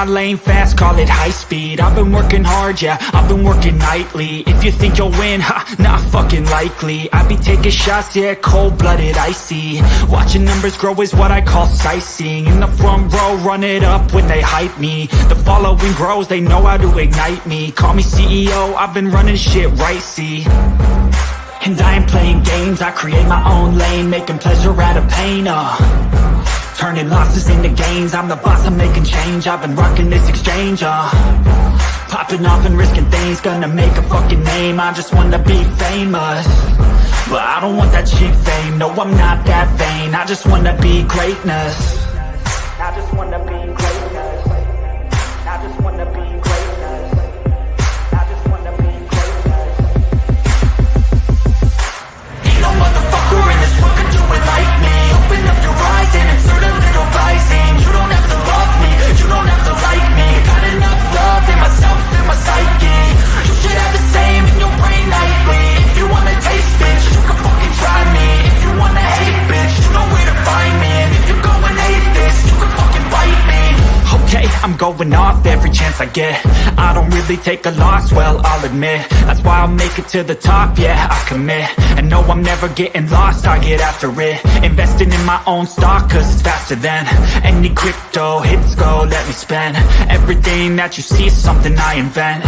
my lane fast, call it high speed. I've been working hard, yeah, I've been working nightly. If you think you'll win, ha, not fucking likely. I be taking shots, yeah, cold-blooded, icy. Watching numbers grow is what I call sightseeing. In the front row, run it up when they hype me. The following grows, they know how to ignite me. Call me CEO, I've been running shit right, see. And I ain't playing games, I create my own lane, making pleasure out of pain, turning losses into gains, I'm the boss, I'm making change. I've been rocking this exchange, popping off and risking things, gonna make a fucking name. I just wanna be famous, but I don't want that cheap fame. No, I'm not that vain, I just wanna be greatness. I just wanna be greatness. I just wanna be greatness. I just wanna be greatness. Ain't no motherfucker in this world can do it like me. Open up your eyes and insert a little rising. You don't have to love me, you don't have to like me. Got enough love in myself and my psyche. You should have the same in your brain nightly. If you wanna taste, bitch, you can fucking try me. If you wanna hate, bitch, you know where to find me. And if you go and hate this, you can fucking bite me. Okay, I'm going off every chance I get. I don't really take a loss, well, I'll admit. That's why I'll make it to the top, yeah, I commit. And no, I'm never getting lost, I get after it. Investing in my own stock, cause it's faster than any crypto hits go, let me spend. Everything that you see is something I invent,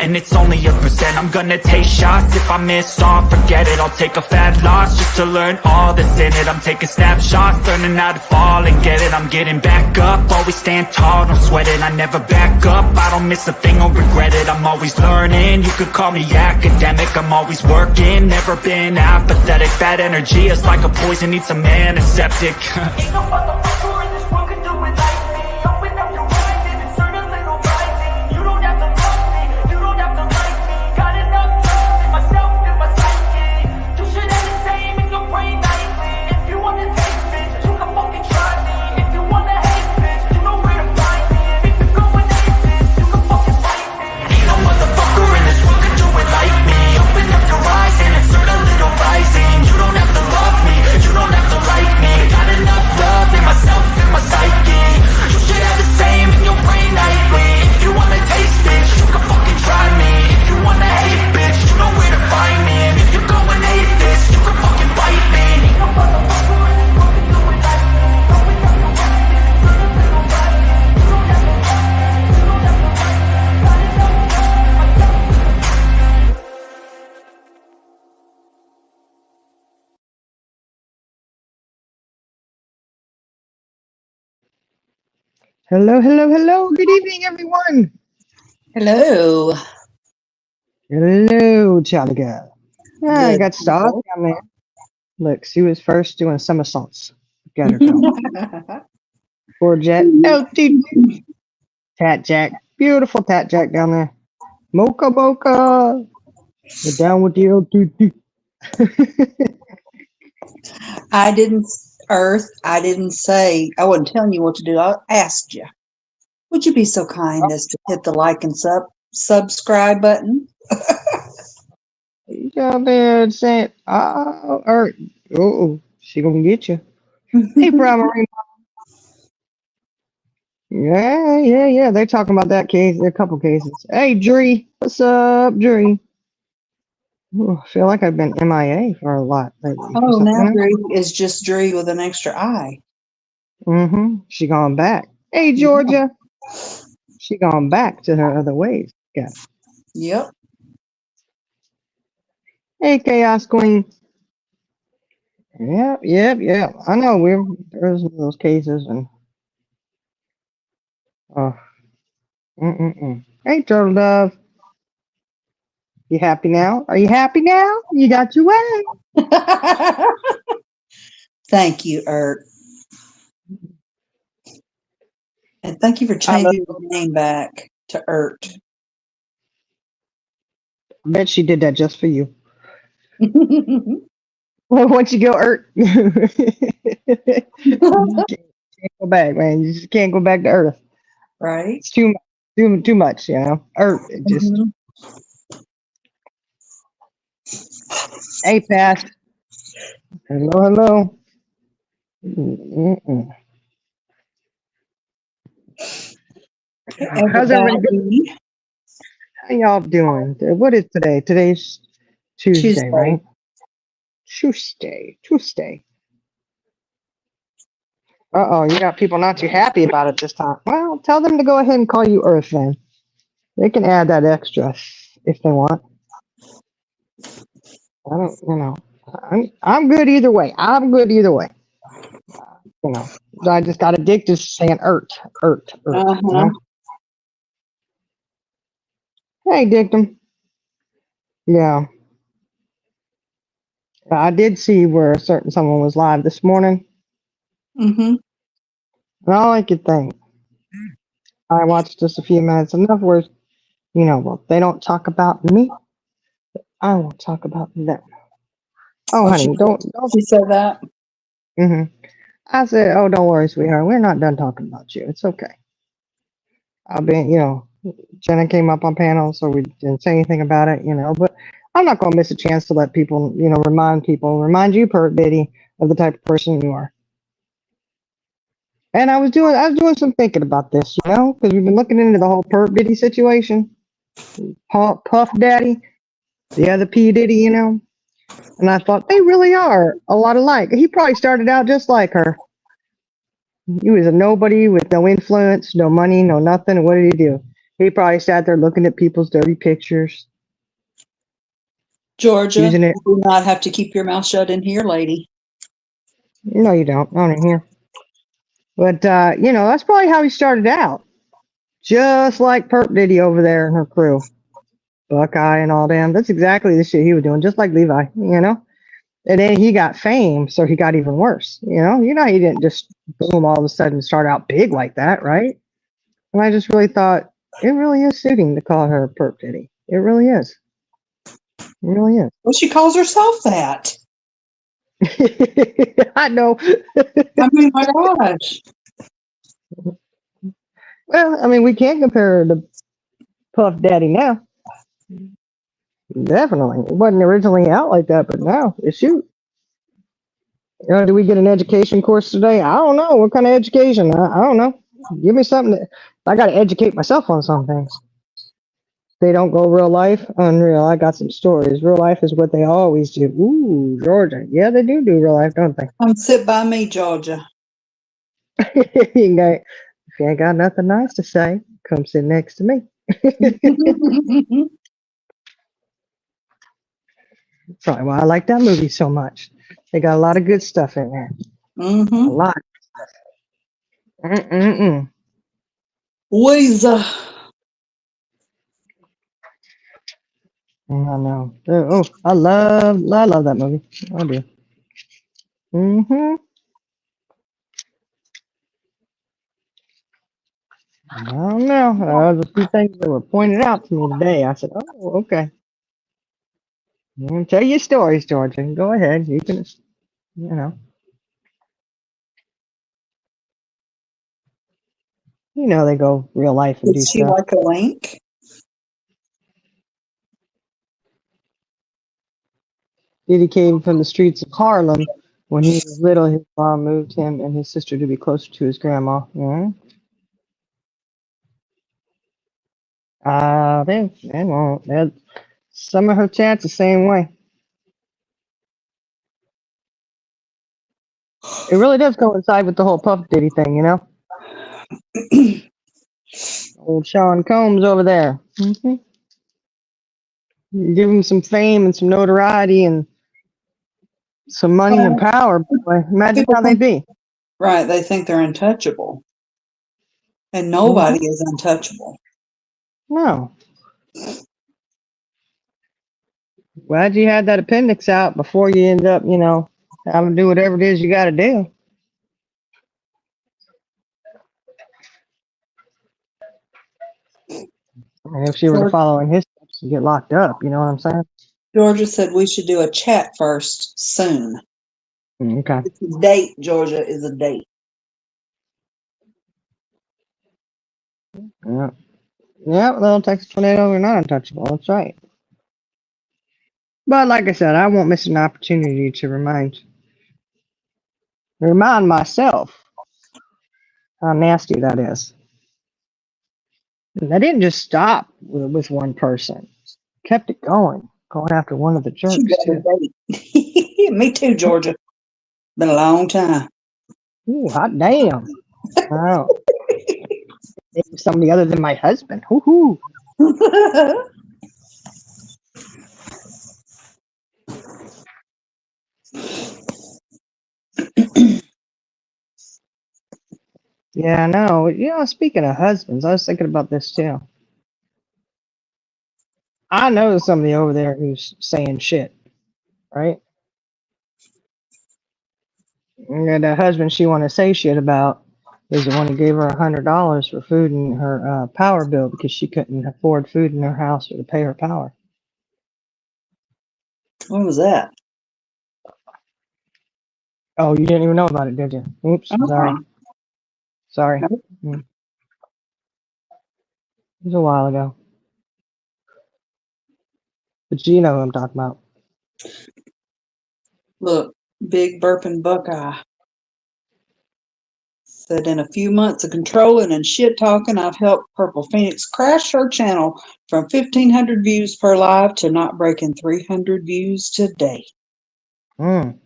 and it's only a percent. I'm gonna take shots, if I miss all, forget it. I'll take a fat loss just to learn all that's in it. I'm taking snapshots, learning how to fall and get it. I'm getting back up, always stand tall, don't sweat it. I never back up, I don't miss a thing or regret it. I'm always learning, you could call me academic. I'm always working, never been apathetic. Bad energy is like a poison, needs some antiseptic. Ain't no motherfucker in this world can do it like me. Open up your eyes and insert a little rising. You don't have to love me, you don't have to like me. Got enough love in myself and my psyche. You should have the same in your brain nightly. If you wanna take, bitch, you can fucking try me. If you wanna hate, bitch, you know where to find me. And if you go and hate this, you can fucking fight me. Ain't no motherfucker in this world can do it like me. Open up your eyes and insert a little rising. You don't have to love me, you don't have to like me. Got enough love in myself and my psyche. You should have the same in your brain nightly. If you wanna taste, bitch, you can fucking try me. If you wanna hate, bitch, you know where to find me. And if you go and hate this, you can fucking bite me. Ain't no motherfucker in this world can do it like me. Open up your eyes and insert a little rising. You don't have to love me, you don't have to like me. Got enough love in myself. Hello, hello, hello. Good evening, everyone. Hello. Hello, Charlie girl. I Good got Star people. down there. Look, she was first doing somersaults. Got her going. Poor Jack. Oh, dude. Tat Jack. Beautiful Tat Jack down there. Mocha Mocha. We're down with the LTT. I didn't, Earth, I didn't say, I wasn't telling you what to do. I asked you. Would you be so kind as to hit the like and subscribe button? You down there and saying, oh, Earth. Oh, she gonna get you. Hey, Primary. Yeah. They're talking about that case. There are a couple cases. Hey, Dree. What's up, Dree? Ooh, I feel like I've been MIA for a lot lately. Oh, now Dree is just Dree with an extra I. She gone back. Hey, Yeah. Georgia. She gone back to her other ways. Yeah. Yep. Hey, Chaos Queen. Yeah. I know there's those cases and oh. Hey, Turtle Dove. You happy now? Are you happy now? You got your way. Thank you, Earth. And thank you for I changing the name back to Ert. bet she did that just for you. Well, once you go Earth, you can't go back, man. You just can't go back to Earth. Right? It's too much, you know. Earth, it just hey, fast. Hello. Mm-mm. How's everybody doing? Everybody, How y'all doing? What is today? Today's Tuesday, Tuesday. right? Tuesday. Uh-oh, you got people not too happy about it this time. Well, tell them to go ahead and call you Earth then. They can add that extra if they want. I don't, I'm good either way. I'm good either way. You know, I just got addicted to saying Earth. Uh-huh. Hey, Dictum. Yeah, I did see where a certain someone was live this morning. Mm-hmm. And all I could think, I watched just a few minutes, enough where, well, they don't talk about me. I won't talk about them. Oh, Oh, honey, don't. she said that. hmm I said, oh, don't worry, sweetheart. We're not done talking about you. It's okay. I've been, Jenna came up on panel, so we didn't say anything about it, but I'm not going to miss a chance to let people, remind you, Pert Diddy, of the type of person you are. And I was doing some thinking about this, because we've been looking into the whole Pert Diddy situation. Puff Daddy, the other P Diddy, and I thought they really are a lot alike. He probably started out just like her. He was a nobody with no influence, no money, no nothing. And what did he do? He probably sat there looking at people's dirty pictures, Georgia, using it. you do not have to keep your mouth shut in here, lady. No, you don't. Not in here. But that's probably how he started out. Just like Perp Diddy over there and her crew, Buckeye and all them. That's exactly the shit he was doing, just like Levi. And then he got fame, so he got even worse. He didn't just boom all of a sudden start out big like that, right? And I just really thought it really is suiting to call her Perp Diddy. It really is. It really is. Well, she calls herself that. I know. I mean, my gosh. Well, I mean, we can't compare her to Puff Daddy now. Definitely. It wasn't originally out like that, but now it's shoot. Do we get an education course today? I don't know. What kind of education? I don't know. Give me something. I got to educate myself on some things. They don't go real life, unreal. I got some stories. Real life is what they always do. Ooh, Georgia. Yeah, they do real life, don't they? Come sit by me, Georgia. If you ain't got nothing nice to say, come sit next to me. Probably why I like that movie so much. They got a lot of good stuff in there. A Mm-hmm. lot. Mm-mm-mm. Weezer. I know. Oh, I love that movie. I do. Mm-hmm. I don't know. There's a few things that were pointed out to me today. I said, oh, okay. Tell your stories, Georgia. Go ahead. You can, you know. They go real life and do Is she stuff. like a link? Diddy came from the streets of Harlem. When he was little, his mom moved him and his sister to be closer to his grandma. Yeah. They won't. Some of her chants the same way. It really does coincide with the whole Puff Diddy thing. Old Sean Combs over there. Give him some fame and some notoriety and some money and Well, power. Boy, imagine people how they'd think, be. right, they think they're untouchable. And hmm nobody is untouchable. No. Glad you had that appendix out before you end up, having to do whatever it is you got to do. And if she were to follow in his steps and get locked up, you know what I'm saying? Georgia said we should do a chat first soon. Okay. It's a date, Georgia, is a date. Yeah. Yeah, little Texas tornadoes are not untouchable. That's right. But like I said, I won't miss an opportunity to remind myself how nasty that is. And they didn't just stop with one person. Kept it going after one of the She jerks better too. date. Me too, Georgia. Been a long time. Ooh, hot damn. Wow. Maybe somebody other than my husband. Woohoo. Yeah, I know. Speaking of husbands, I was thinking about this too. I know somebody over there who's saying shit, right? And the husband she want to say shit about is the one who gave her $100 for food in her power bill because she couldn't afford food in her house or to pay her power. What was that? Oh, you didn't even know about it, did you? Oops, sorry. Uh-uh. Sorry. It was a while ago. But you know who I'm talking about. Look, Big Burpin' Buckeye said in a few months of controlling and shit talking, I've helped Purple Phoenix crash her channel from 1,500 views per live to not breaking 300 views today. Mm,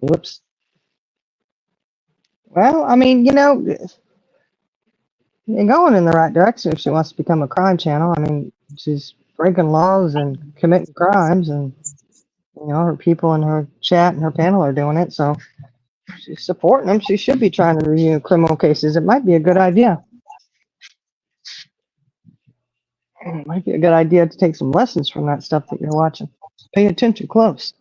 whoops. Well, I mean, you're going in the right direction if she wants to become a crime channel. I mean, she's breaking laws and committing crimes, and her people in her chat and her panel are doing it. So she's supporting them. She should be trying to review criminal cases. It might be a good idea. It might be a good idea to take some lessons from that stuff that you're watching. Pay attention close.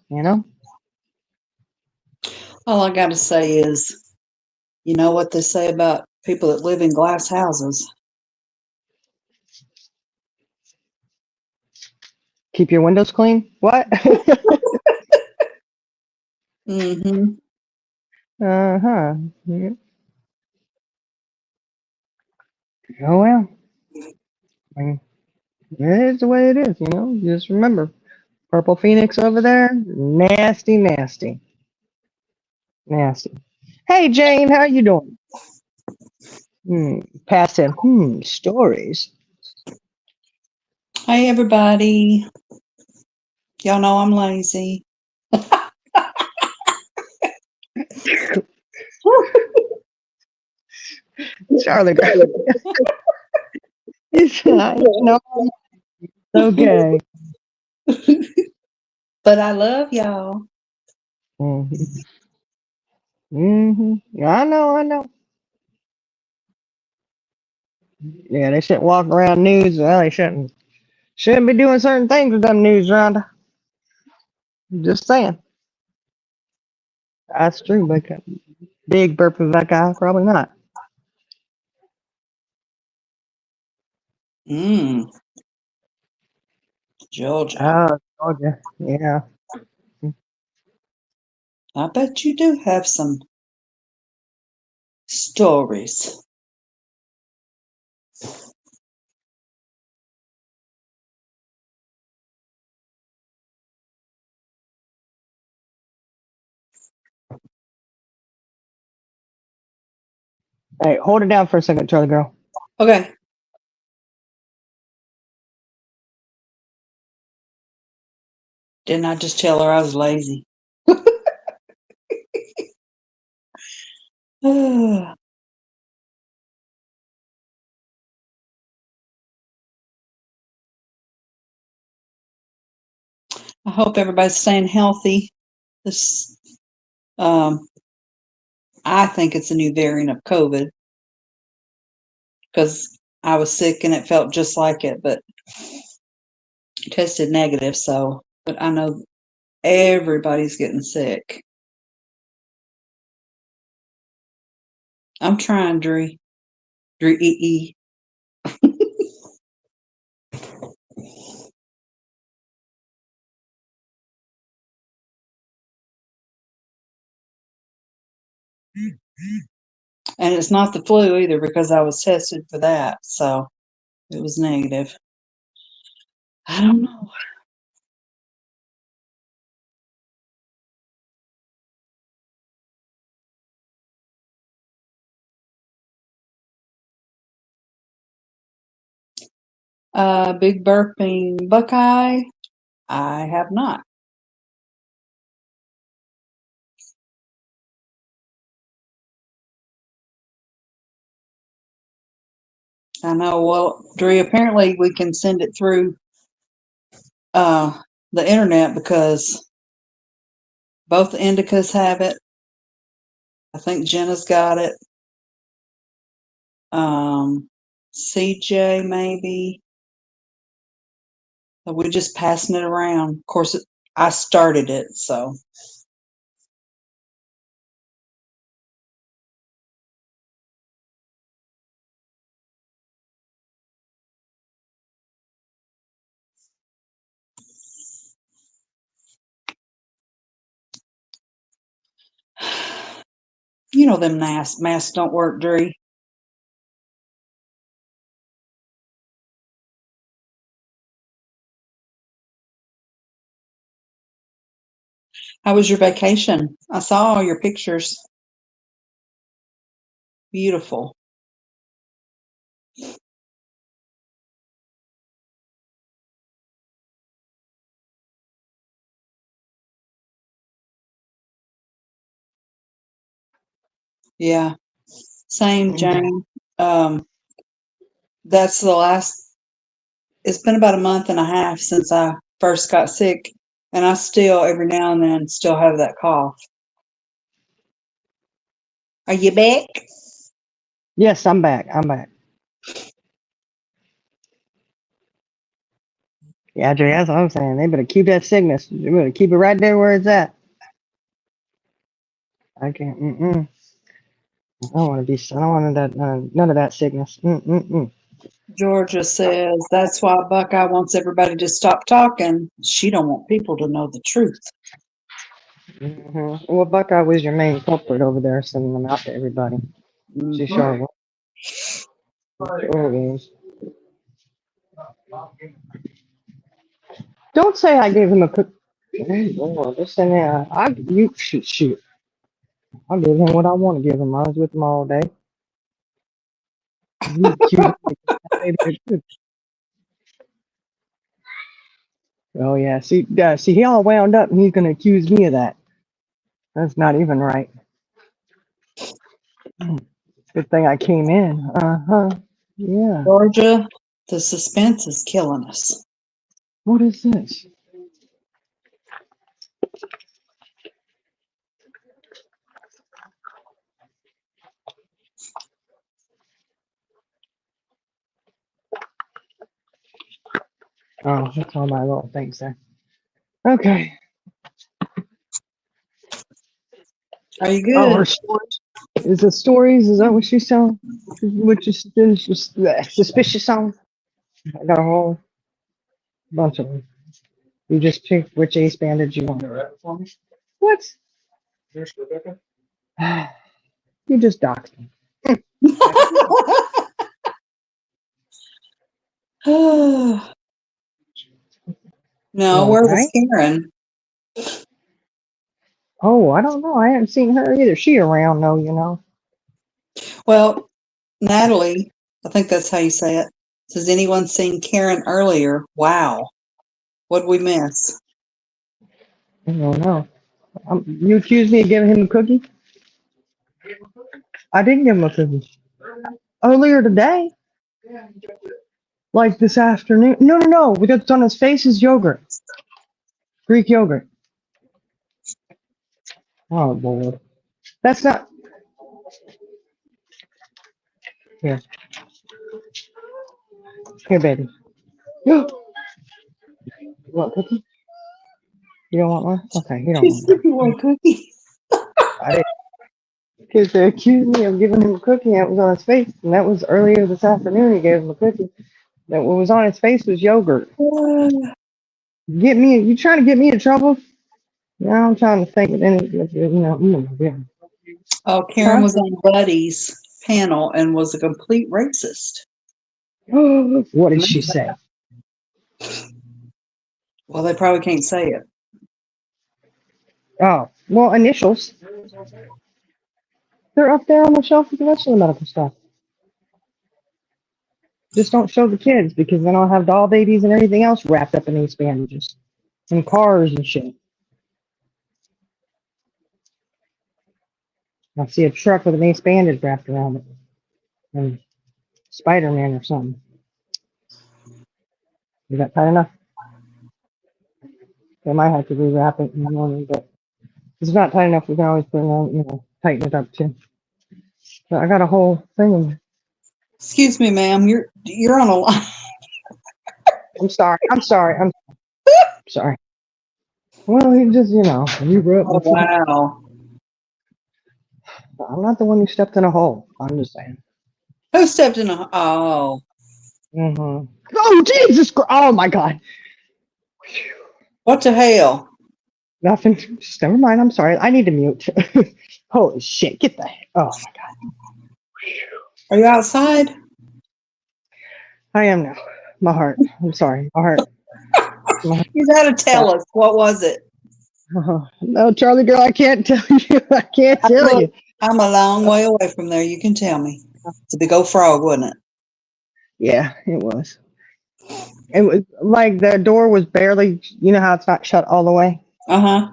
All I got to say is, you know what they say about people that live in glass houses? Keep your windows clean. What? Mm-hmm. Uh-huh. Yeah. Oh well. I mean, it is the way it is. Just remember, Purple Phoenix over there, nasty, nasty, nasty. Hey Jane, how you doing? Past him. Stories. Hey, everybody. Y'all know I'm lazy. Charlie girl. No, it's okay. But I love y'all. Mm-hmm. Yeah, I know. Yeah, they shouldn't walk around news. Well, they shouldn't be doing certain things with them news, Rhonda. Just saying. That's true, but big burp of that guy, probably not. Mmm, Georgia. Oh, Georgia. Yeah. I bet you do have some stories. Hey, hold it down for a second, Charlie girl. Okay. Didn't I just tell her I was lazy? I hope everybody's staying healthy. This, um, I think it's a new variant of COVID because I was sick and it felt just like it, but tested negative. So, but I know everybody's getting sick. I'm trying, Dree. Dree. And it's not the flu either because I was tested for that. So it was negative. I don't know. Big burping Buckeye. I have not. I know. Well, Dre, apparently we can send it through the internet because both the Indicas have it. I think Jenna's got it. CJ maybe. But we're just passing it around. Of course, I started it, so. You know them masks don't work, Dre. How was your vacation? I saw all your pictures. Beautiful. Yeah. Same, Jane. That's the last, it's been about a month and a half since I first got sick, and I still, every now and then, still have that cough. Are you back? Yes, I'm back. I'm back. Yeah, Jay, that's what I'm saying. They better keep that sickness. They better keep it right there where it's at. I can't. I don't want to be. I don't want that. None of that sickness. Georgia says that's why Buckeye wants everybody to stop talking. She don't want people to know the truth. Well, Buckeye was your main culprit over there, sending them out to everybody. She sure was. Sure was. Don't say I gave him a cook. Oh, just in there. You shoot. I'll give him what I want to give him. I was with him all day. You accused me of giving that baby a cookie. Oh yeah. See, he all wound up, and he's gonna accuse me of that. That's not even right. Good thing I came in. Yeah. Georgia, the suspense is killing us. What is this? Oh, that's all my little things there. Okay. Are you Oh, good? her stories. Is it stories? Is that what she's telling? Which is just suspicious on? I got a whole bunch of them. You just pick which ace bandage you want. What? You just doxed me. No, All where was right. Karen? Oh, I don't know. I haven't seen her either. She around though, you know. Well, Natalie, I think that's how you say it. Has anyone seen Karen earlier? Wow. What'd we miss? I don't know. You accused me of giving him a cookie? I didn't give him a cookie. Earlier today. Like this afternoon. No. What's on his face is yogurt. Greek yogurt. Oh, Lord. That's not. Here. Here, baby. You want a cookie? You don't want one? Okay, you don't She want said one. you want a cookie. I didn't. Because they accused me of giving him a cookie and it was on his face. And that was earlier this afternoon. He gave him a cookie. That what was on his face was yogurt. Get me? You trying to get me in trouble? Yeah, I'm trying to think of any. Yeah. Oh, Karen Huh? was on Buddy's panel and was a complete racist. What did she say? Well, they probably can't say it. Oh, well, initials. They're up there on the shelf with the rest of the medical stuff. Just don't show the kids because then I'll have doll babies and everything else wrapped up in these bandages and cars and shit. I see a truck with an ace bandage wrapped around it and Spider-Man or something. Is that tight enough? They might have to rewrap it in the morning, but if it's not tight enough, we can always put it on, tighten it up too. So I got a whole thing of Excuse me, ma'am. You're on a line. I'm sorry. I'm sorry. I'm sorry. Well, he just, you grew up Oh with wow. I'm not the one who stepped in a hole. I'm just saying. Who stepped in a? Oh, Mm-hmm. Oh, Jesus Christ. Oh, my God. what the hell? Nothing. Just never mind. I'm sorry. I need to mute. Holy shit. Get the heck. Oh, my God. Are you outside? I am now. My heart. I'm sorry. My heart. My heart. You gotta tell us. What was it? No, Charlie girl, I can't tell you. I can't tell Look, you. I'm a long way away from there. You can tell me. It's a big old frog, wasn't it? Yeah, it was. It was like the door was barely, how it's not shut all the way? Uh huh.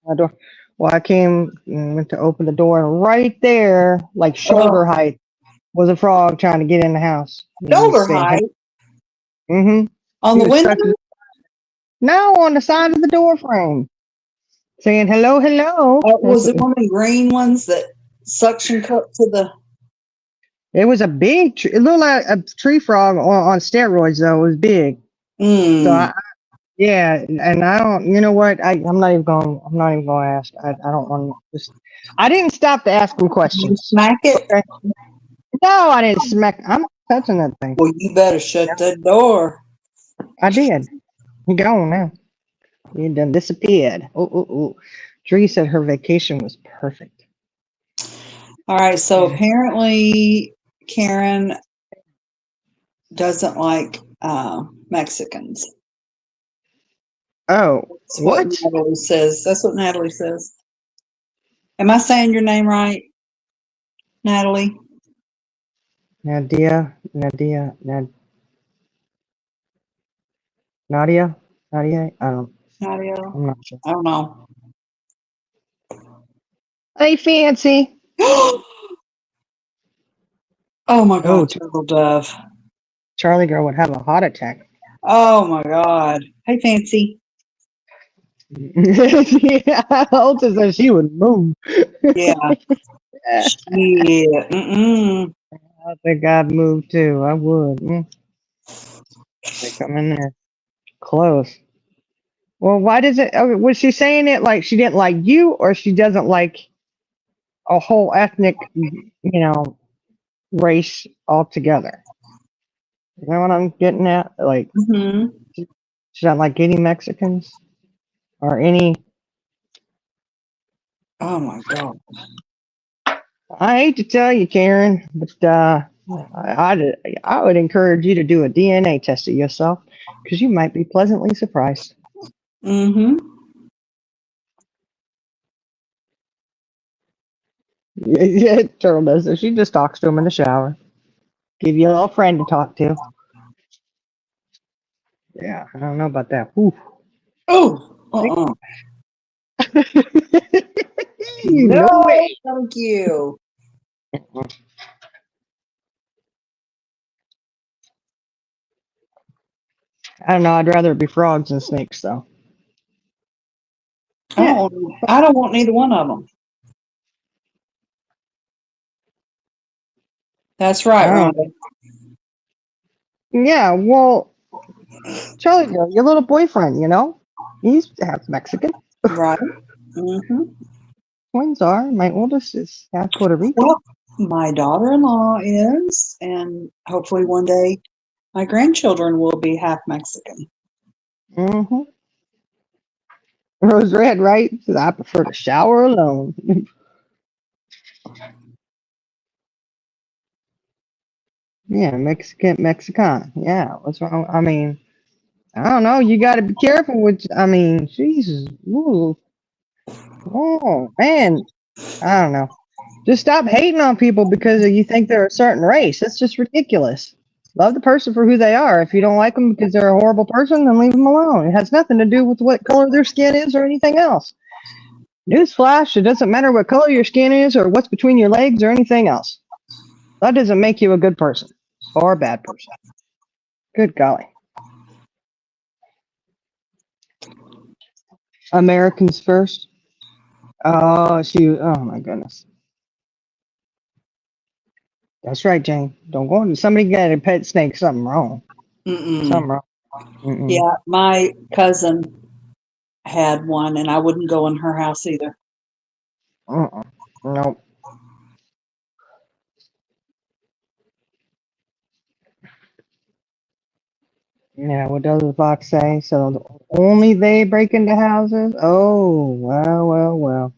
My door. Well, I came and went to open the door, and right there, like shoulder Oh, height, was a frog trying to get in the house. shoulder height Mm-hmm. on He the was window. stuck now on the side of the door frame, saying hello, hello. Was it one of the green ones that suction cup to the? It was a big tree. It looked like a tree frog on steroids, though. It was big. So Mm. yeah, and I don't. You know what? I'm not even going. I'm not even going to ask. I don't want to just. I didn't stop to ask him You questions. smack it. Okay. No, I didn't smack. I'm not touching that thing. Well, you better shut that door. I did. He gone now. He done disappeared. Oh. Dree said her vacation was perfect. All right. So apparently, Karen doesn't like Mexicans. Oh, That's what what? Natalie says. That's what Natalie says. Am I saying your name right, Natalie? Nadia, Nadia. Nadia? I'm not sure. I don't know. Hey, fancy. Oh my Oh, God, turtle dove. Charlie girl would have a heart attack. Oh my God. Hey, Fancy. Yeah, Ulta said she would move. Yeah. Shit. Mm-mm. I think I'd move too. I would. They come in there close. Well, why does it? Was she saying it like she didn't like you, or she doesn't like a whole ethnic, race altogether? You know what I'm getting at? Like, Mm-hmm. she doesn't like any Mexicans or any. Oh my God. I hate to tell you, Karen, but I would encourage you to do a DNA test of yourself because you might be pleasantly surprised. Mm-hmm. Yeah, Turtle does it. She just talks to him in the shower. Give you a little friend to talk to. Yeah, I don't know about that. Ooh. Oh. Uh-uh. No No, way. thank you. I don't know. I'd rather it be frogs than snakes, though. Yeah. I don't want neither one of them. That's right, I don't. Rhonda. Yeah. Well, Charlie, your little boyfriend, he's half Mexican. Right. Mm-hmm. Twins are. My oldest is half Puerto Rican. Well, my daughter-in-law is, and hopefully one day my grandchildren will be half Mexican. Mm-hmm. Rose Red, right? Says, I prefer to shower alone. Yeah, Mexican. Yeah, what's wrong? I mean, I don't know. You got to be careful with. I mean, Jesus. Ooh. Oh man, I don't know. Just stop hating on people because you think they're a certain race. That's just ridiculous. Love the person for who they are. If you don't like them because they're a horrible person, then leave them alone. It has nothing to do with what color their skin is or anything else. Newsflash, it doesn't matter what color your skin is or what's between your legs or anything else. That doesn't make you a good person or a bad person. Good golly. Americans first. Oh my goodness. That's right, Jane. Don't go into somebody got a pet snake, something wrong. Mm-mm. Something wrong. Mm-mm. Yeah, my cousin had one, and I wouldn't go in her house either. Uh-uh. Nope. Yeah, what does the fox say? So only they break into houses? Oh, well.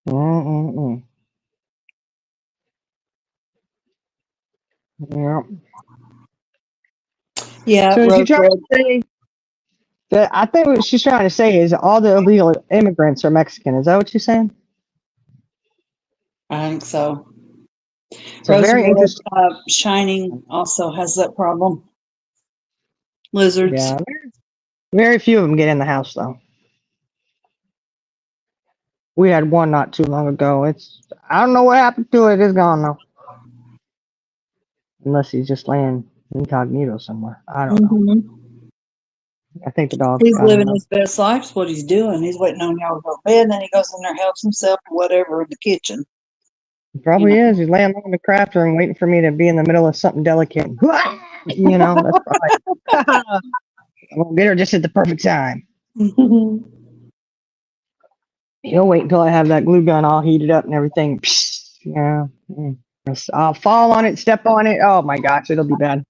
Mm-mm-mm. Yep. Yeah, So is she Rose trying Red. to say that I think what she's trying to say is all the illegal immigrants are Mexican. Is that what she's saying? I think so. It's a Rose very Red interesting. Shining also has that problem. Lizards. Yeah, very few of them get in the house though. We had one not too long ago. I don't know what happened to it. It's gone now. Unless he's just laying incognito somewhere. I don't know. Hmm. I think the dog's He's got him living though. his best life. Is what he's doing. He's waiting on y'all to go to bed, and then he goes in there, helps himself, or whatever, in the kitchen. He You probably know. is. He's laying on the craft room waiting for me to be in the middle of something delicate. That's probably. I'm gonna get her just at the perfect time. He'll wait until I have that glue gun all heated up and everything. Psst, yeah. I'll fall on it, step on it. Oh my gosh, it'll be bad.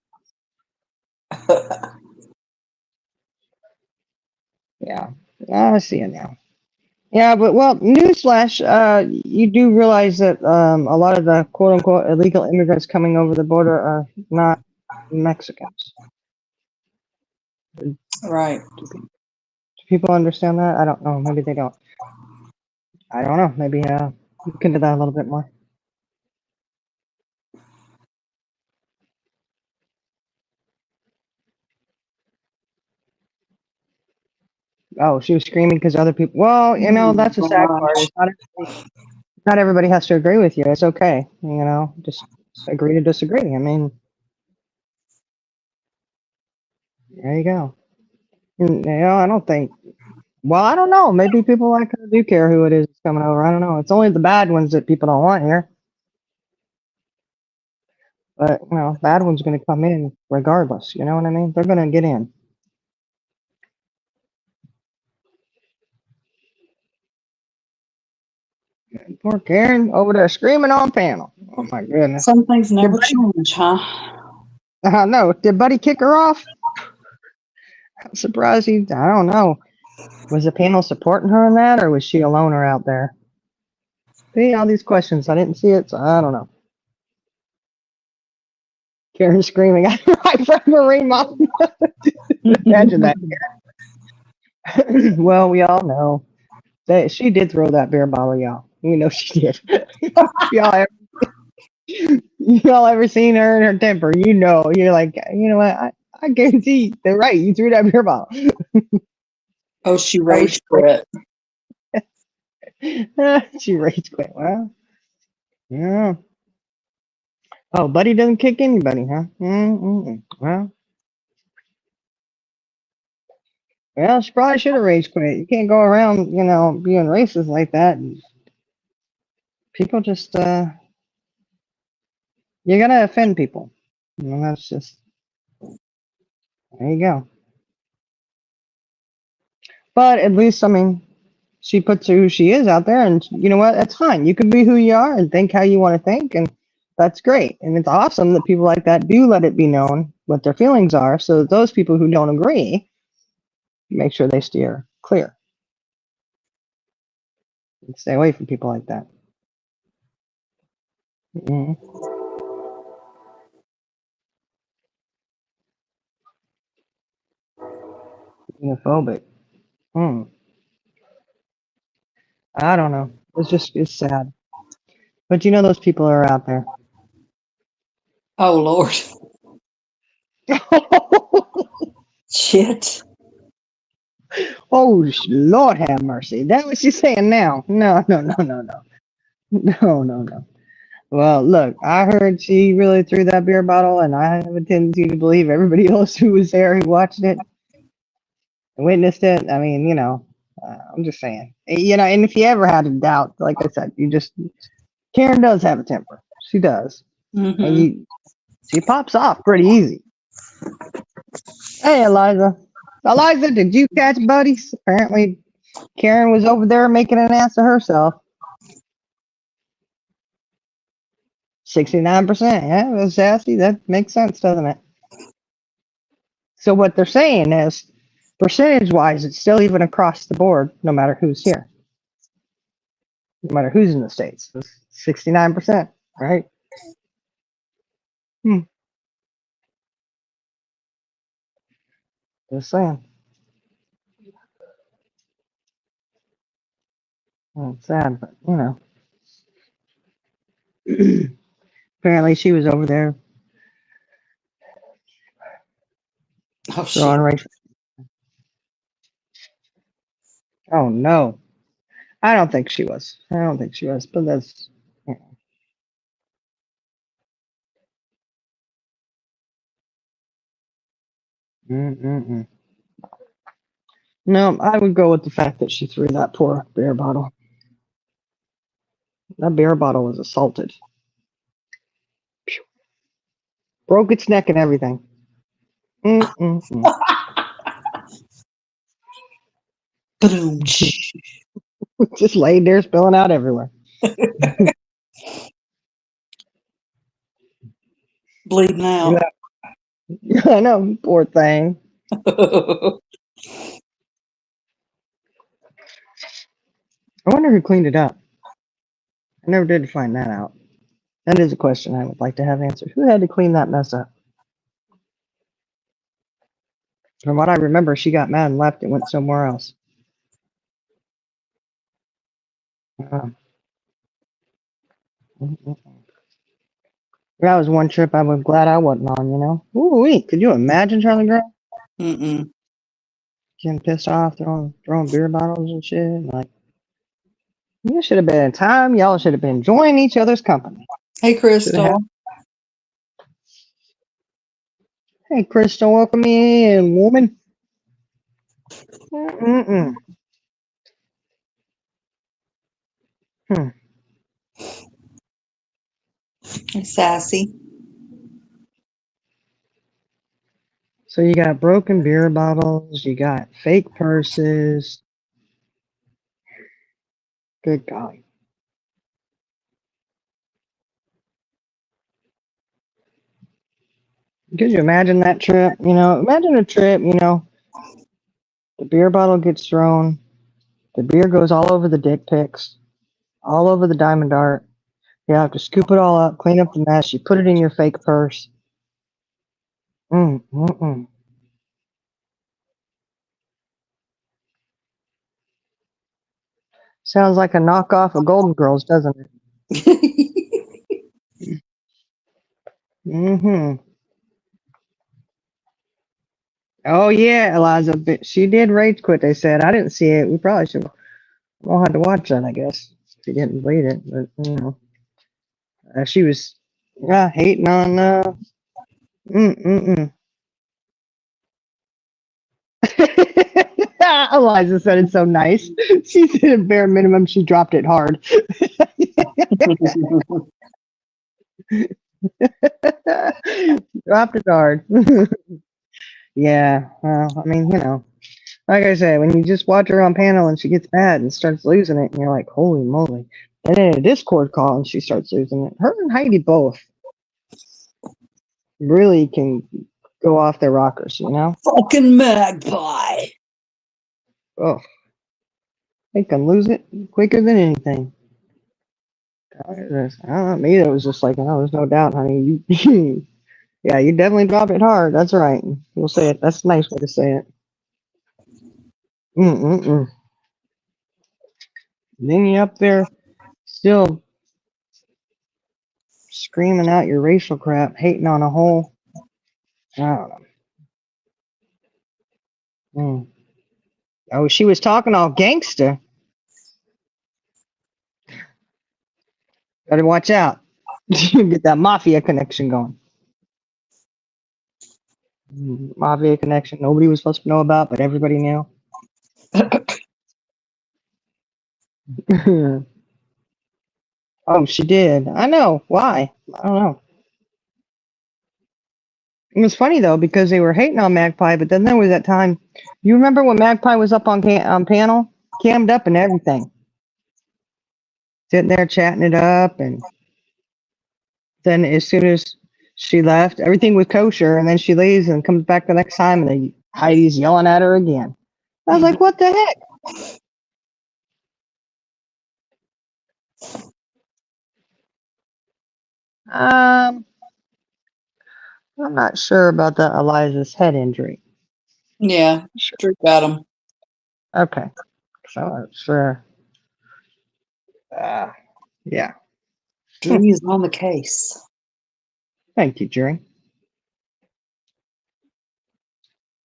Yeah. I see it now. Yeah, but well, newsflash, you do realize that a lot of the quote unquote illegal immigrants coming over the border are not Mexicans. Right. Do people understand that? I don't know. Maybe they don't. I don't know. Maybe look into that a little bit more. Oh, she was screaming because other people. Well, Oh, that's a sad part. gosh. Not everybody has to agree with you. It's okay. Just agree to disagree. I mean, there you go. I don't think. Well, I don't know. Maybe people like her do care who it is that's coming over. I don't know. It's only the bad ones that people don't want here. But bad ones going to come in regardless. You know what I mean? They're going to get in. Poor Karen over there screaming on panel. Oh my goodness. Some things Did never Buddy? change, huh? No. Did Buddy kick her off? I'm surprised he. I don't know. Was the panel supporting her in that, or was she a loner out there? See all these questions. I didn't see it, so I don't know. Karen screaming right from Marine Mom. Imagine that. Well, we all know that she did throw that beer bottle, y'all. We know she did. y'all, ever, y'all ever seen her in her temper? You're like, you know what? I guarantee they're right. You threw that beer bottle. Oh, she Oh, rage quit. she rage quit. Well, yeah. Oh, Buddy doesn't kick anybody, huh? Mm-mm. Well, she probably should have rage quit. You can't go around, being racist like that. People just, you're gonna offend people. That's just, there you go. But at least, I mean, she puts who she is out there, and you know what? That's fine. You can be who you are and think how you want to think, and that's great. And it's awesome that people like that do let it be known what their feelings are, so that those people who don't agree make sure they steer clear and stay away from people like that. Mm, xenophobic. Hmm. I don't know. It's sad. But those people are out there. Oh, Lord. Shit. Oh, Lord have mercy. That what she's saying now? No, no, no, no, no, no, no, no. Well, look, I heard she really threw that beer bottle, and I have a tendency to believe everybody else who was there who watched it and witnessed it. I mean, I'm just saying. And if you ever had a doubt, like I said, Karen does have a temper. She does, and Mm-hmm. she pops off pretty easy. Hey, Eliza. Eliza, did you catch Buddies? Apparently, Karen was over there making an ass of herself. 69%. Yeah, it was sassy. That makes sense, doesn't it? So what they're saying is, percentage-wise, it's still even across the board, no matter who's here, no matter who's in the States. It's 69%, right? Hmm. Just saying. Well, it's sad, but, apparently she was over there Oh shit. throwing racial. Oh, no. I don't think she was. I don't think she was, but that's. Yeah. Mm-mm-mm. No, I would go with the fact that she threw that poor beer bottle. That beer bottle was assaulted. Phew. Broke its neck and everything. Mm-mm-mm. Boom. Just laid there spilling out everywhere. Bleeding out. Yeah, I know, poor thing. I wonder who cleaned it up. I never did find that out. That is a question I would like to have answered. Who had to clean that mess up? From what I remember, she got mad and left and went somewhere else. Uh, that was one trip I was glad I wasn't on. Ooh, wait, could you imagine, Charlie Brown? Mm-mm. Getting pissed off, throwing beer bottles and shit. Like, you should have been in time. Y'all should have been enjoying each other's company. Hey, Should have had. Crystal. Hey, Crystal, welcome in, woman. Mm-mm-mm. Hmm. Hey, Sassy. So you got broken beer bottles, you got fake purses. Good golly. Could you imagine that trip? Imagine a trip, the beer bottle gets thrown, the beer goes all over the dick pics, all over the diamond dart. You have to scoop it all up, clean up the mess, you put it in your fake purse. Mm. Sounds like a knockoff of Golden Girls, doesn't it? Mm-hmm. Oh yeah, Eliza, but she did rage quit. They said I didn't see it. We probably should. We'll have to watch that, I guess. She didn't read it, but she was hating on. Mm. Eliza said it's so nice. She said at bare minimum she dropped it hard. Dropped it hard. Yeah. Well, I mean, like I said, when you just watch her on panel and she gets mad and starts losing it, and you're like, holy moly. And then a Discord call and she starts losing it. Her and Heidi both really can go off their rockers. Fucking magpie. Oh, they can lose it quicker than anything. I don't know, me, it was just like, oh, there's no doubt, honey. You, yeah, you definitely dropped it hard. That's right. We'll say it. That's a nice way to say it. Mm. Then you up there still screaming out your racial crap, hating on a whole I don't know. Mm. Oh, she was talking all gangster. Better watch out. Get that mafia connection going. Mafia connection nobody was supposed to know about, but everybody knew. Oh, she did. I know. Why? I don't know. It was funny though because they were hating on Magpie, but then there was that time. You remember when Magpie was up on panel, cammed up and everything, sitting there chatting it up, and then as soon as she left, everything was kosher, and then she leaves and comes back the next time, and then Heidi's yelling at her again. I was like, what the heck? Um, I'm not sure about the Eliza's head injury. Yeah, Drew got him. Okay, so sure. Uh, yeah. Drew is on the case. Thank you, Jerry.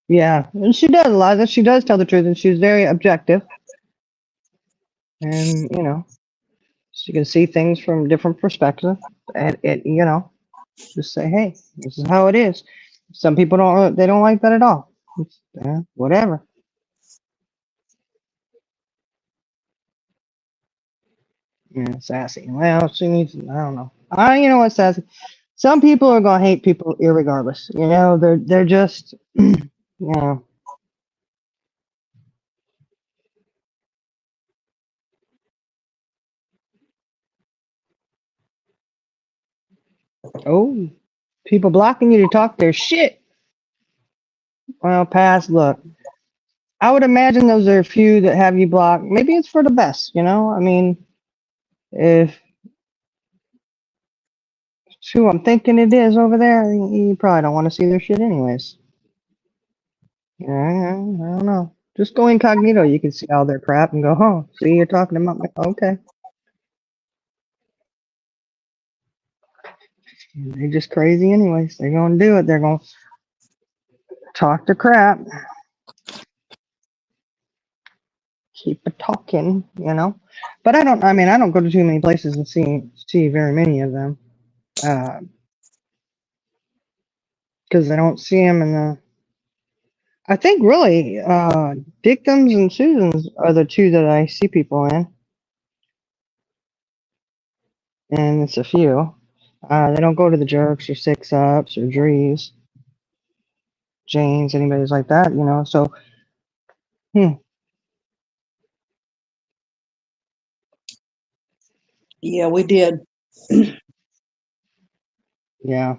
Yeah, and she does, Eliza. She does tell the truth, and she's very objective. And she can see things from different perspectives. And just say, hey, this is how it is. Some people don't. They don't like that at all. It's, whatever. Yeah, sassy. Well, she needs. I don't know. You know what, sassy. Some people are gonna hate people irregardless. They're just. You know. Oh, people blocking you to talk their shit. Well, pass. Look, I would imagine those are a few that have you blocked. Maybe it's for the best. I mean, if it's who I'm thinking it is over there, you probably don't want to see their shit anyways. Yeah, I don't know. Just go incognito. You can see all their crap and go, oh, see, you're talking about me. Okay. They're just crazy anyways. They're going to do it. They're going to talk the crap. Keep it talking. But I don't go to too many places and see very many of them. Because I don't see them in the. I think really, Dickums and Susans are the two that I see people in. And it's a few. They don't go to the Jerks or Six Ups or Drees, Janes, anybody's like that. So, hmm, Yeah, we did. yeah.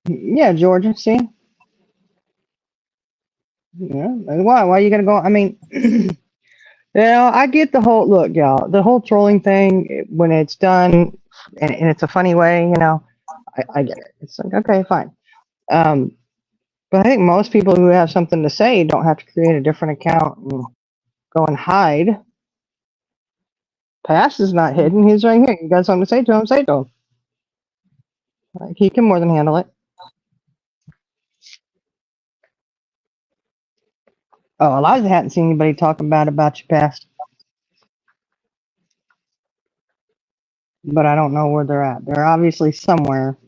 Yeah, Georgia, see? Yeah. Why? Why are you going to go? I mean, I get the whole look, y'all. The whole trolling thing, when it's done and it's a funny way, I get it. It's like, okay, fine. Um, but I think most people who have something to say don't have to create a different account and go and hide. Pass is not hidden. He's right here. You got something to say to him? Say to him. Like, he can more than handle it. Oh, Eliza hadn't seen anybody talking bad about you, past. But I don't know where they're at. They're obviously somewhere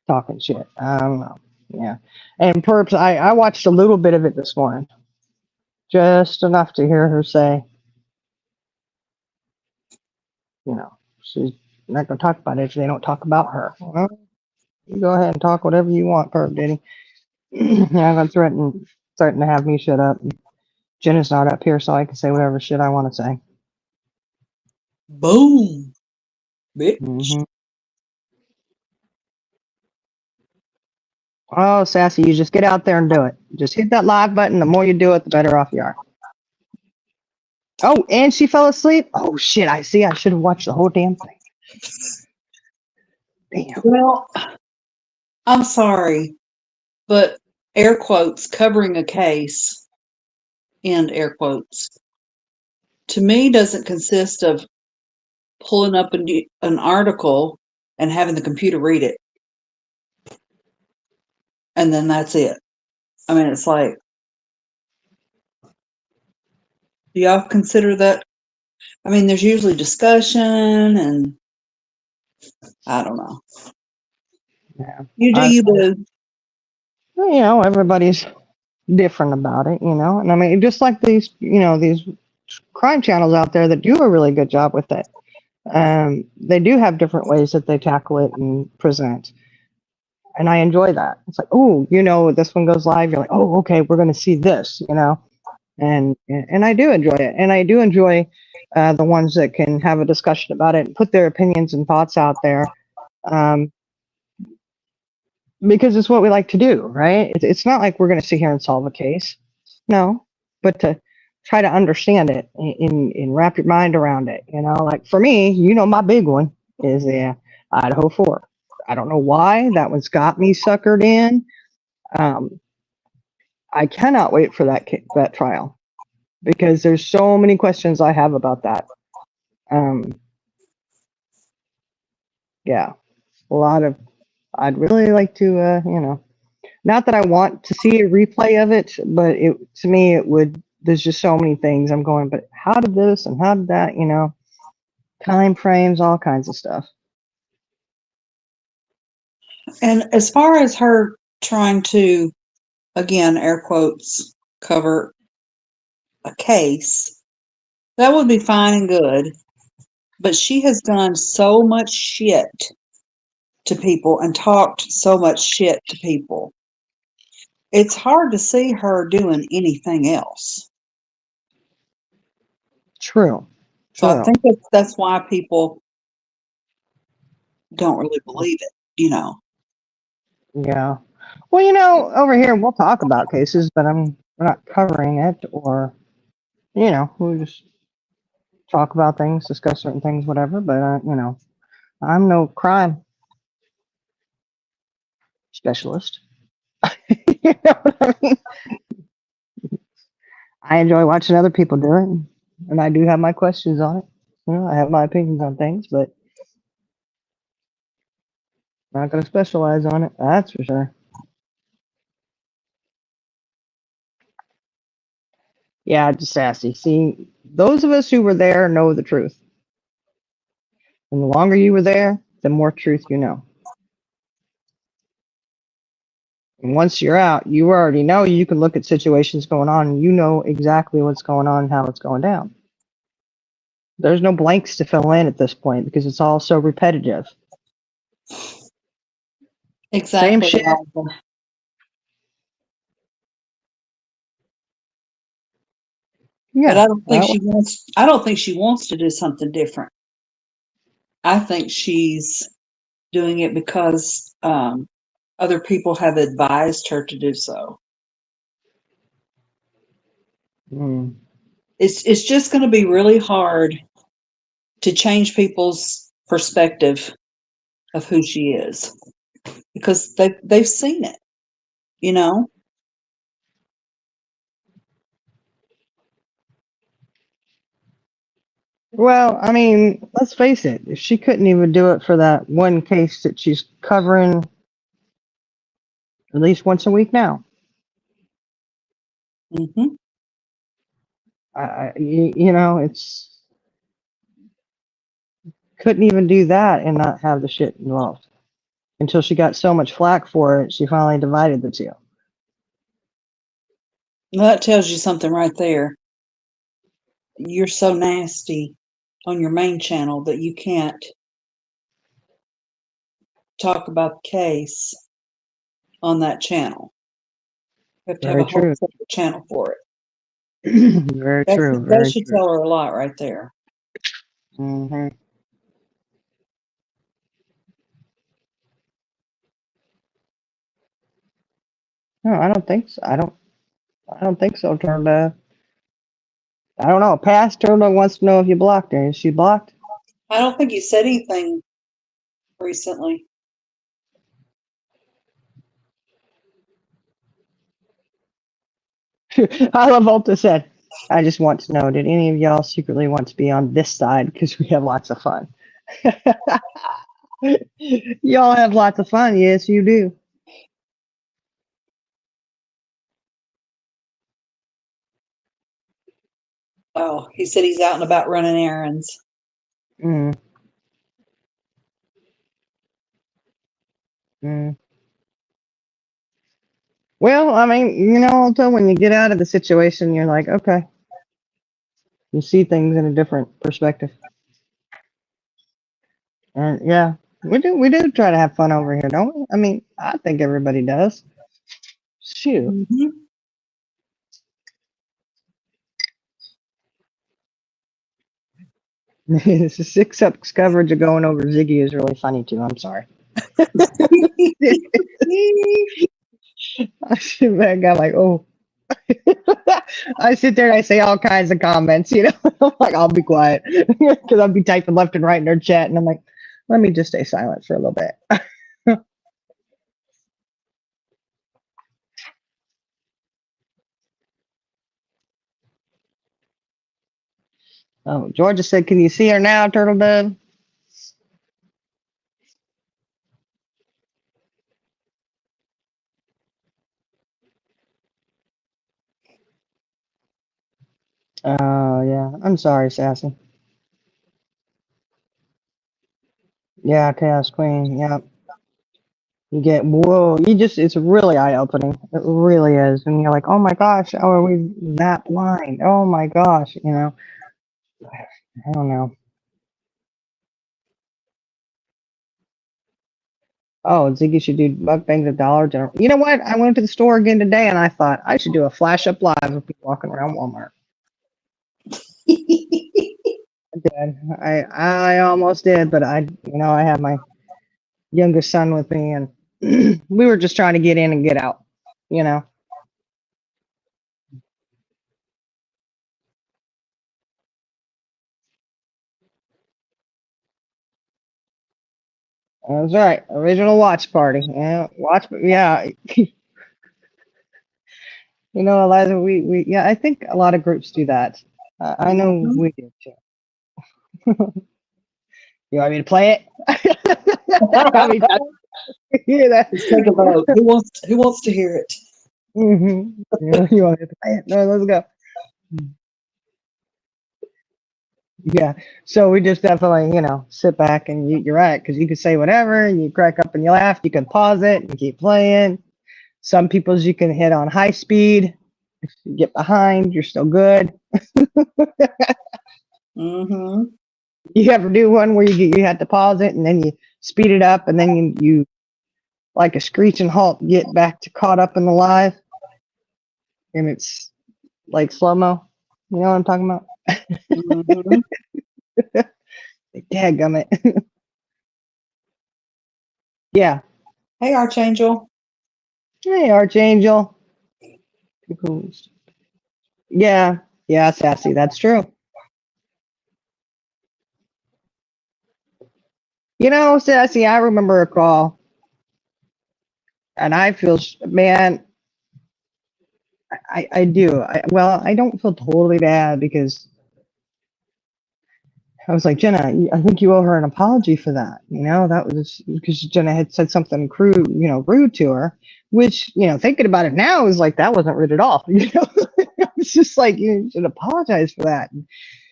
talking shit. I don't know. Yeah. And Perps, I watched a little bit of it this morning. Just enough to hear her say, she's not going to talk about it if they don't talk about her. Well, you go ahead and talk whatever you want, Perp Diddy. You're not going to threaten to have me shut up. Jenna's not up here, so I can say whatever shit I want to say. Boom, bitch. Mm-hmm. Oh, Sassy, you just get out there and do it. Just hit that live button. The more you do it, the better off you are. Oh, and she fell asleep? Oh, shit. I see. I should have watched the whole damn thing. Damn. Well, I'm sorry, but air quotes covering a case, end air quotes, to me doesn't consist of pulling up an article and having the computer read it. and then that's it. I mean, it's like, do y'all consider that? I mean, there's usually discussion, and I don't know. Yeah. You do, you boo. Everybody's different about it, and I mean, just like these crime channels out there that do a really good job with it. They do have different ways that they tackle it and present. And I enjoy that. It's like, oh, this one goes live. You're like, oh, okay, we're going to see this, and I do enjoy it. And I do enjoy the ones that can have a discussion about it and put their opinions and thoughts out there. Um, because it's what we like to do, right? It's not like we're going to sit here and solve a case. No, but to try to understand it and wrap your mind around it. Like for me, my big one is the Idaho 4. I don't know why that one's got me suckered in. I cannot wait for that trial because there's so many questions I have about that. Yeah, a lot of. I'd really like to, not that I want to see a replay of it, but to me it would. There's just so many things I'm going. But how did this and how did that? Time frames, all kinds of stuff. And as far as her trying to, again, air quotes, cover a case, that would be fine and good. But she has done so much shit to people and talked so much shit to people. It's hard to see her doing anything else. True. So I think that's why people don't really believe it, Yeah. Well, over here we'll talk about cases, but we're not covering it, or we'll just talk about things, discuss certain things, whatever. But I'm no crime specialist. You know what I mean? I enjoy watching other people do it, and I do have my questions on it. I have my opinions on things, but I'm not going to specialize on it. That's for sure. Yeah, just sassy. See, those of us who were there know the truth. And the longer you were there, the more truth you know. And once you're out, you already know you can look at situations going on and you know exactly what's going on and how it's going down. There's no blanks to fill in at this point because it's all so repetitive. Exactly. Same shit. But Yeah. I don't think she wants to do something different. I think she's doing it because other people have advised her to do so. Mm. It's just going to be really hard to change people's perspective of who she is because they've seen it, Well, I mean, let's face it. If she couldn't even do it for that one case that she's covering at least once a week now, Mm-hmm. it's couldn't even do that and not have the shit involved until she got so much flack for it. She finally divided the two. Well, that tells you something right there. You're so nasty on your main channel that you can't talk about the case on that channel. You have to have Very a whole true. separate channel for it. Very true. That Very should true. tell her a lot right there. Hmm. No, I don't think so. I don't think so. I don't know. Past Turtle wants to know if you blocked her. Is she blocked? I don't think you said anything recently. I love Volta said. I just want to know, did any of y'all secretly want to be on this side? Because we have lots of fun. Y'all have lots of fun. Yes, you do. Oh, he said he's out and about running errands. Mm, mm. Well, I mean, also when you get out of the situation, you're like, okay, you see things in a different perspective. And yeah, we do try to have fun over here, don't we? I mean, I think everybody does. Shoot. Mhm. This 6 Up's coverage of going over Ziggy is really funny too. I'm sorry. I sit back, I'm like, oh. I sit there and I say all kinds of comments, I'm like, I'll be quiet because I'll be typing left and right in their chat, and I'm like, let me just stay silent for a little bit. Oh, Georgia said, can you see her now, Turtle Dove? Oh, yeah. I'm sorry, Sassy. Yeah, Chaos Queen. Yeah. You get, whoa. It's really eye opening. It really is. And you're like, oh my gosh, how are we that blind? Oh my gosh, I don't know. Oh, Ziggy should do mukbangs at Dollar General. You know what? I went to the store again today and I thought I should do a flash up live of people walking around Walmart. I did. I almost did, but I have my youngest son with me and we were just trying to get in and get out, you know. That's right. Original watch party. Yeah, yeah. Eliza, yeah, I think a lot of groups do that. I know Mhm. we do too. You want me to play it? I mean, hear that. Let's take a vote. Who wants to hear it? Mm-hmm. You want me to play it? No, let's go. Yeah. So we just definitely, sit back and you're right, because you can say whatever and you crack up and you laugh. You can pause it and keep playing. Some people's you can hit on high speed. If you get behind, you're still good. Mm-hmm. You ever do one where you had to pause it and then you speed it up and then you like a screeching halt get back to caught up in the live and it's like slow mo. You know what I'm talking about? Mm-hmm. Like, dadgummit. Yeah. Hey, Archangel. Hey, Archangel. Yeah. Yeah, Sassy. That's true. Sassy, I remember a call and I feel, man, I do. I don't feel totally bad because I was like, Jenna, I think you owe her an apology for that. That was because Jenna had said something crude, rude to her, which, thinking about it now is like, that wasn't rude at all. It's just like, you should apologize for that. And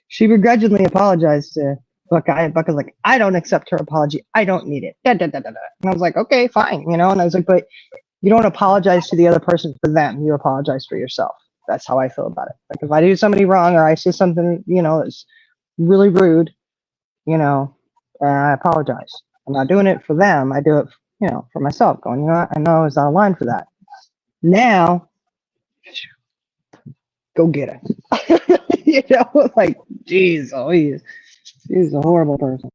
she begrudgingly apologized to Buckeye. And Buckeye's like, I don't accept her apology. I don't need it. Da, da, da, da, da. And I was like, okay, fine. And I was like, but you don't apologize to the other person for them. You apologize for yourself. That's how I feel about it. Like if I do somebody wrong or I say something, that's really rude, I apologize. I'm not doing it for them. I do it, for myself. Going, what? I know I was out of line for that. Now, go get it. Like, geez, oh, he's a horrible person.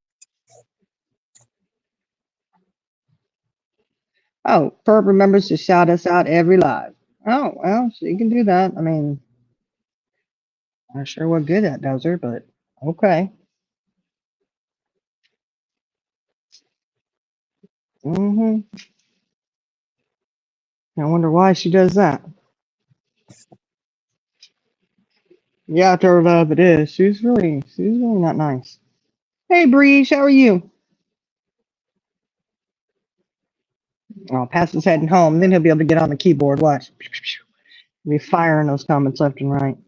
Oh, Perp remembers to shout us out every live. Oh, well, she can do that. I mean, not sure what good that does her, but okay. hmm I wonder why she does that. Yeah, to her love it is. She's really not nice. Hey, Breeze, how are you? Oh, Pastor's heading home. Then he'll be able to get on the keyboard. Watch. Be firing those comments left and right.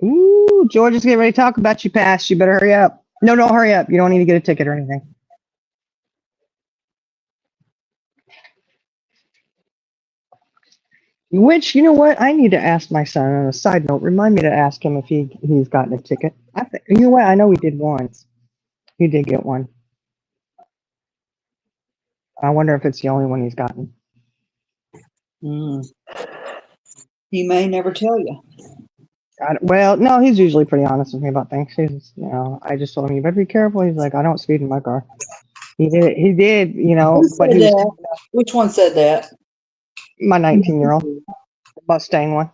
Ooh, George is getting ready to talk about you past. You better hurry up. No, don't hurry up. You don't need to get a ticket or anything. Which, you know what? I need to ask my son. On a side note, remind me to ask him if he's gotten a ticket. You know what? I know he did once. He did get one. I wonder if it's the only one he's gotten. Mm. He may never tell you. Well, no, he's usually pretty honest with me about things. I just told him, you better be careful. He's like, I don't speed in my car. He did. He did. Who But said he was that? Which one said that? my 19-year-old Mustang one,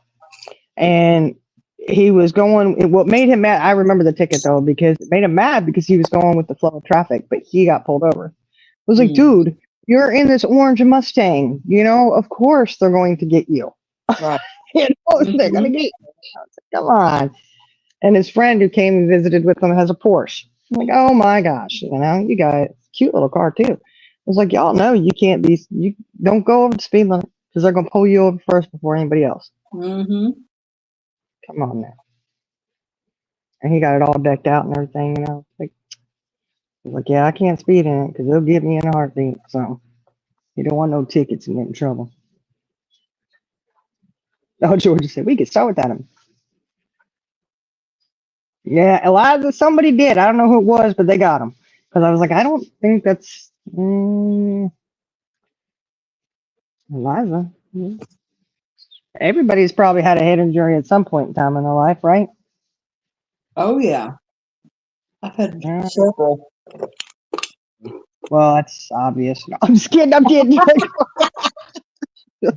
and he was going. What made him mad? I remember the ticket though, because it made him mad because he was going with the flow of traffic, but he got pulled over. I was like, Mm. dude, you're in this orange Mustang. Of course they're going to get you. Right. They're going to Mhm. get you. I was like, come on. And his friend who came and visited with him has a Porsche. I'm like, oh my gosh, you got a cute little car too. I was like, y'all know you don't go over the speed limit because they're going to pull you over first before anybody else. Mhm. Come on now. And he got it all decked out and everything, Like, yeah, I can't speed in it because they'll get me in a heartbeat. So you don't want no tickets and get in trouble. Oh, Georgia said, we could start without him. Yeah, Eliza, somebody did. I don't know who it was, but they got him. Because I was like, I don't think that's Eliza. Everybody's probably had a head injury at some point in time in their life, right? Oh yeah. I've had Yeah. several. Well, that's obvious. No, I'm just kidding. I'm kidding.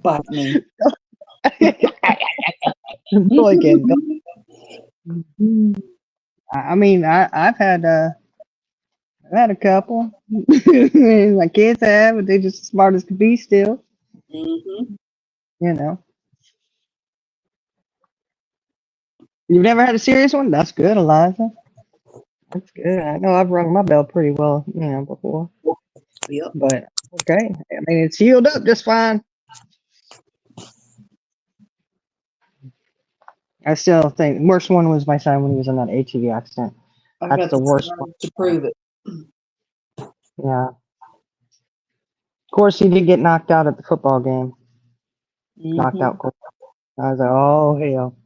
Bite me. I'm really kidding. I mean, I've had a couple. My kids have, but they're just as smart as could be still. Mhm. You know. You've never had a serious one? That's good, Eliza. That's good. I know I've rung my bell pretty well, before. Yep. But okay. I mean, it's healed up just fine. I still think the worst one was my son when he was in that ATV accident. I've That's got the the worst one. scars to prove it. Yeah. Of course, he did get knocked out at the football game. Knocked Mhm. out cold. I was like, oh hell.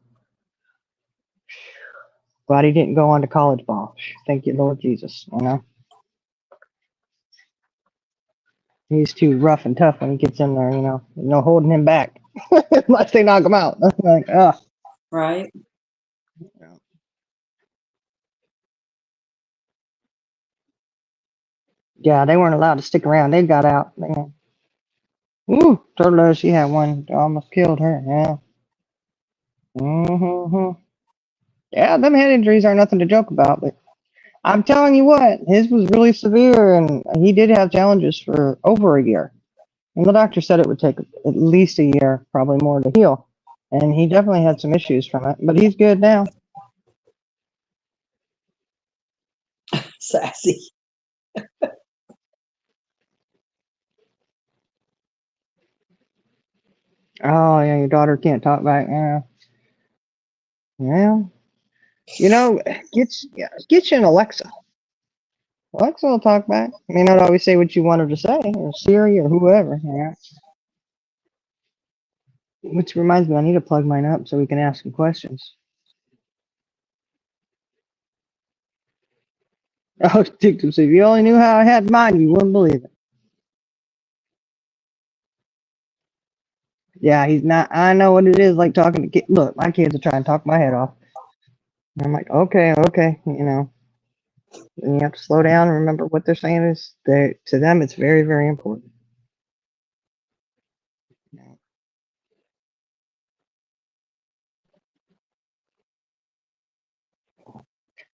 Glad he didn't go on to college ball. Thank you, Lord Jesus. He's too rough and tough when he gets in there. No holding him back unless they knock him out. I'm like, oh. Right. Yeah, they weren't allowed to stick around. They got out. Man. Ooh, Turtle, she had one that almost killed her. Yeah. Mm-hmm. Yeah, them head injuries are nothing to joke about. But I'm telling you what, his was really severe, and he did have challenges for over a year. And the doctor said it would take at least a year, probably more, to heal. And he definitely had some issues from it, but he's good now. Sassy. Oh yeah, your daughter can't talk back. Yeah, yeah. Get you an Alexa. Alexa will talk back. May not always say what you want her to say, or Siri, or whoever. Yeah. Which reminds me, I need to plug mine up so we can ask some questions. Oh, TikTok, so if you only knew how I had mine, you wouldn't believe it. Yeah, he's not. I know what it is like talking to kids. Look, my kids are trying to talk my head off. And I'm like, okay, okay, And you have to slow down and remember what they're saying is to them. It's very, very important.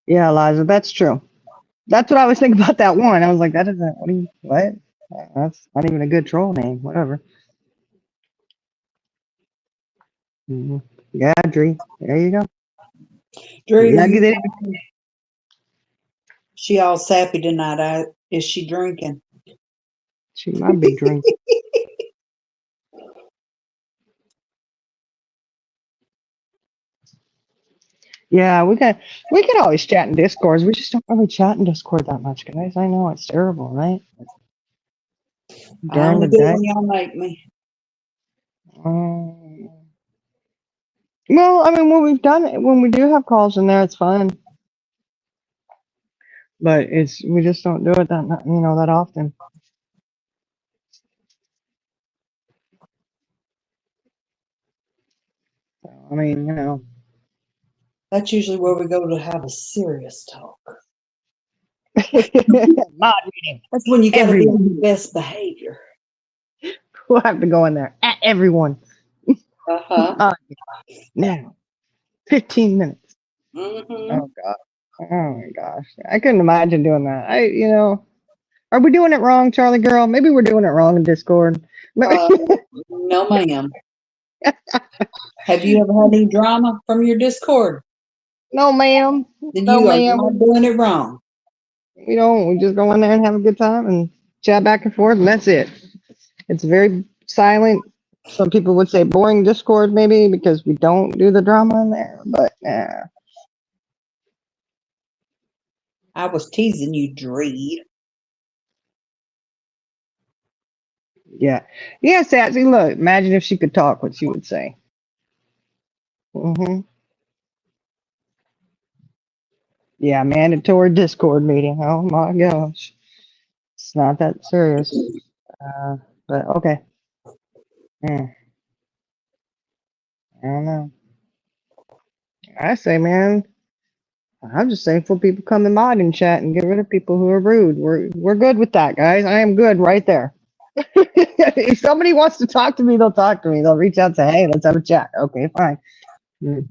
Yeah, Eliza, that's true. That's what I was thinking about that one. I was like, that isn't. What? That's not even a good troll name. Whatever. hmm Yeah, Dree. There you go. Drew, Lucky that she all sappy tonight. Is she drinking? she might be drinking. Yeah, we could always chat in Discords. We just don't really chat in Discord that much, guys. I know it's terrible, right? I During only the do it day. when y'all make me. Um, well, I mean, when we've done it, when we do have calls in there, it's fun. But it's we just don't do it that often. So, I mean, That's usually where we go to have a serious talk. mod meeting. That's when you got to be Everyone. on your best behavior. We'll have to go in there at everyone. Uh huh. Now, 15 minutes. Mm-hmm. Oh god. Oh my gosh. I couldn't imagine doing that. Are we doing it wrong, Charlie girl? Maybe we're doing it wrong in Discord. Uh, no, ma'am. Have you ever had any drama from your Discord? No, ma'am. Then No, you are ma'am. not doing it wrong. We don't. We just go in there and have a good time and chat back and forth, and that's it. It's very silent. Some people would say boring Discord, maybe because we don't do the drama in there. But I was teasing you, Dreed. yeah, yeah, Sassy. Look, imagine if she could talk, what she would say. Yeah, mandatory Discord meeting. Oh my gosh, it's not that serious. Uh, but okay. Hmm, I don't know. I say, man, I'm just thankful people come in mod and chat and get rid of people who are rude. We're good with that, guys. I am good right there. If somebody wants to talk to me, they'll talk to me. They'll reach out and say, "Hey, let's have a chat." Okay, fine. Mm,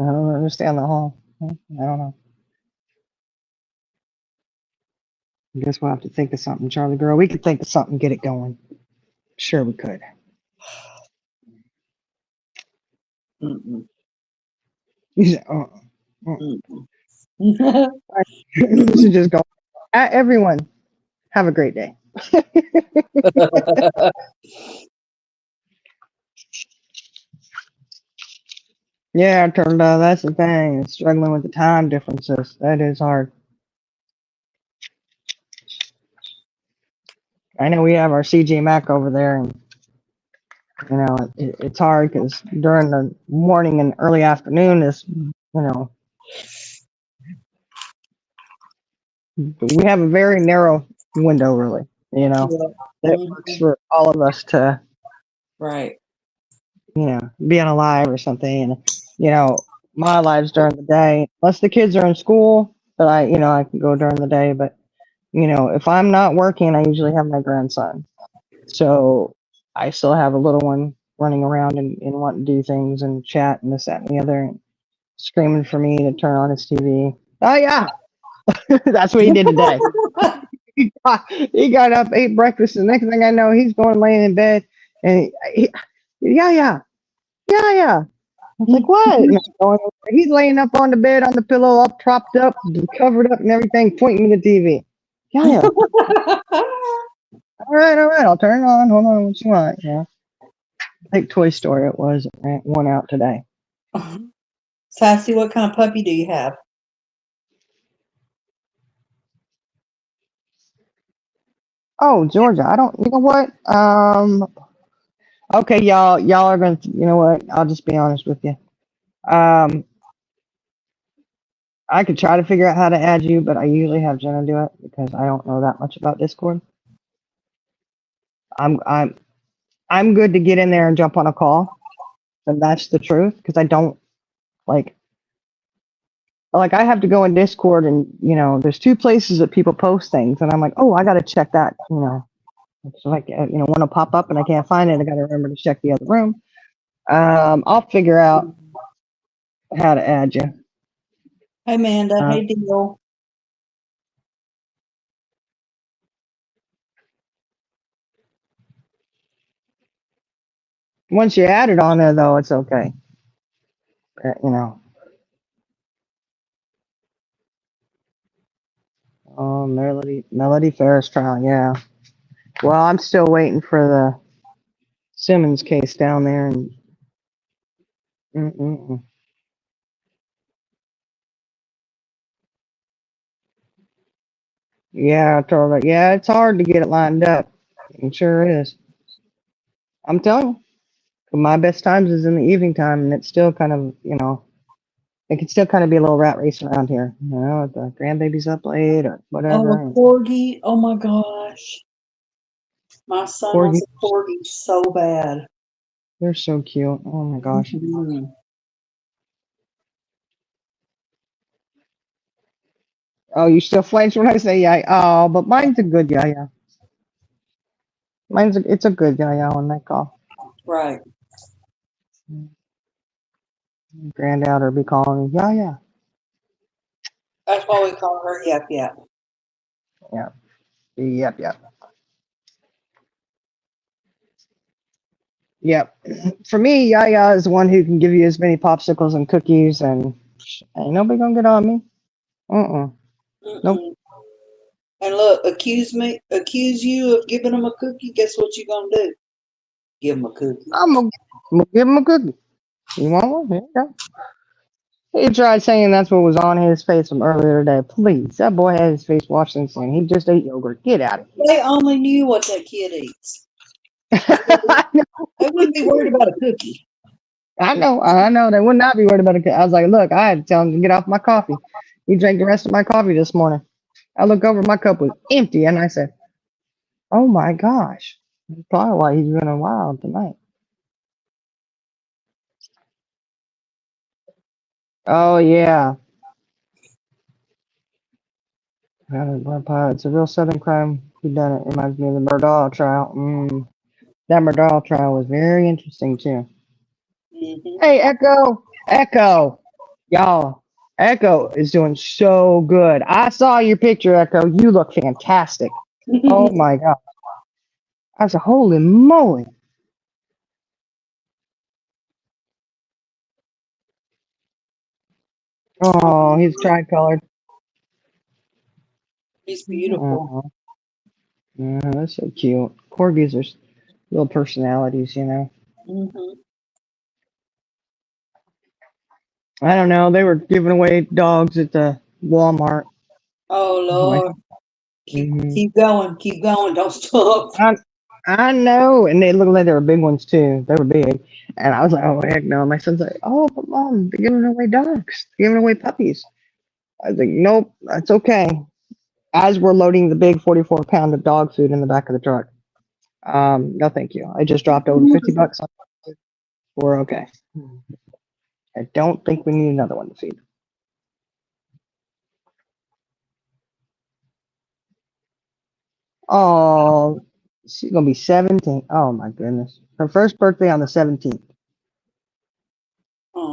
I don't understand the whole. I don't know. I guess we'll have to think of something, Charlie girl. We could think of something, get it going. Sure, we could. Mm-mm. You said, Mm-mm. we should just go. Everyone, have a great day. Yeah, it turned out that's the thing. Struggling with the time differences. That is hard. I know we have our CJ Mac over there, and it's hard because during the morning and early afternoon is, we have a very narrow window, really. Yeah. That works Mhm. for all of us to, Right. be on a live or something. And my lives during the day, unless the kids are in school, but I can go during the day. But if I'm not working, I usually have my grandson. So I still have a little one running around and wanting to do things and chat and this, that, and the other, and screaming for me to turn on his TV. Oh yeah, that's what he did today. He got up, ate breakfast, and the next thing I know, he's going laying in bed, and yeah, yeah, yeah, yeah. I was like, what? And I'm going over, he's laying up on the bed on the pillow, up, propped up, covered up, and everything, pointing to the TV. Yeah, yeah. All right. I'll turn it on. Hold on, what you want? Yeah. I think Toy Story it was. It went out today. Sassy, what kind of puppy do you have? Oh, Georgia. I don't. You know what? Okay, y'all are gonna. You know what? I'll just be honest with you. Um, I could try to figure out how to add you, but I usually have Jenna do it because I don't know that much about Discord. I'm I'm I'm good to get in there and jump on a call, and that's the truth because I don't like I have to go in Discord and there's two places that people post things, and I'm like, oh, I got to check that. So like one will pop up and I can't find it. I got to remember to check the other room. I'll figure out how to add you. Hey, Amanda. Uh, Hey, Deal. once you add it on there, though, it's okay. Uh, you know. Oh, Melody Ferris trial. Yeah. Well, I'm still waiting for the Simmons case down there, and Mm-mm-mm. Yeah, I told her. Yeah, it's hard to get it lined up. It sure is. I'm telling you. My best times is in the evening time, and it's still kind of, it can still kind of be a little rat race around here. If the grandbaby's up late or Oh, whatever. a corgi. Oh my gosh. My son Corgi, wants a corgi so bad. they're so cute. Oh my gosh. Mhm. Oh, you still flinch when I say yeah. Oh, but mine's a good yeah, yeah. It's a good yeah, yeah when they call. Right. Granddaughter be calling me yeah, yeah. That's why we call her Yap Yap. Yeah. Yep, yep. Yep. For me, Yaya is the one who can give you as many popsicles and cookies, and ain't nobody gonna get on me. Uh-uh. Nope. Mm-mm. And look, accuse you of giving them a cookie. Guess what you gonna do? Give them a cookie. I'm gonna give him a cookie. You want one? Here you go. He tried saying that's what was on his face from earlier today. Please, that boy had his face washed and saying he just ate yogurt. Get out of here. They only knew what that kid eats. I know, They wouldn't be worried about a cookie. I know. They would not be worried about it. I was like, look, I had to tell him to get off my coffee. He drank the rest of my coffee this morning. I look over, my cup was empty, and I said, "Oh my gosh, that's probably why he's running wild tonight." Oh yeah, it's a real Southern crime. Who done it? Reminds me of the Murdaugh trial. That Murdaugh trial was very interesting too. Hmm. Hey, Echo, Echo, y'all, Echo is doing so good. I saw your picture, Echo. You look fantastic. Oh my god, I said, holy moly. Oh, he's tricolored. He's beautiful. Oh, yeah, that's so cute. Corgis are little personalities. Hmm. I don't know. They were giving away dogs at the Walmart. Oh My, Lord, hmm keep going, keep going. Don't stop. I, I know, and they looked like they were big ones too. They were big, and I was like, "Oh heck no!" My son's like, "Oh, but mom, they're giving away dogs, they're giving away puppies." I was like, "Nope, that's okay." As we're loading the big 44-pound of dog food in the back of the truck. No, thank you. I just dropped over $50 on. We're okay. I don't think we need another one to feed. Oh, she's gonna be 17. Oh my goodness. Her first birthday on the 17th.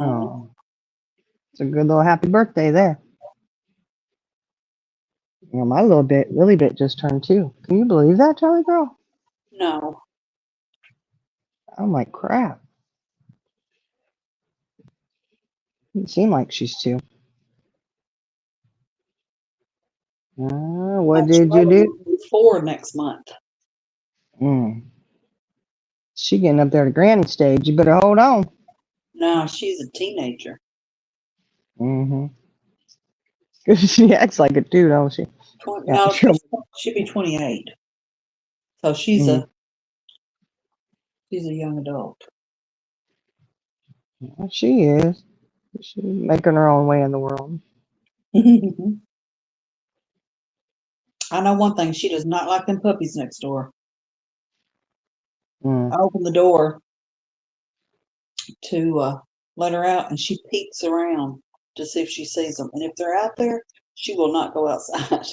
Oh Oh, it's a good little happy birthday there. My little bit, Lily bit just turned 2. Can you believe that, Charlie girl? no, I'm like, crap. Doesn't seem like she's 2. What did you Charlie do? will be 4 next month. Mm, she getting up there to granny stage. You better hold on. Now she's a teenager. Mm-hmm. She acts like it too, don't she? Yeah, No, sure. she'll be 28. So Mm, she's a young adult. she is. She's making her own way in the world. I know one thing. She does not like them puppies next door. Mm. I open the door to let her out, and she peeks around to see if she sees them. And if they're out there, she will not go outside.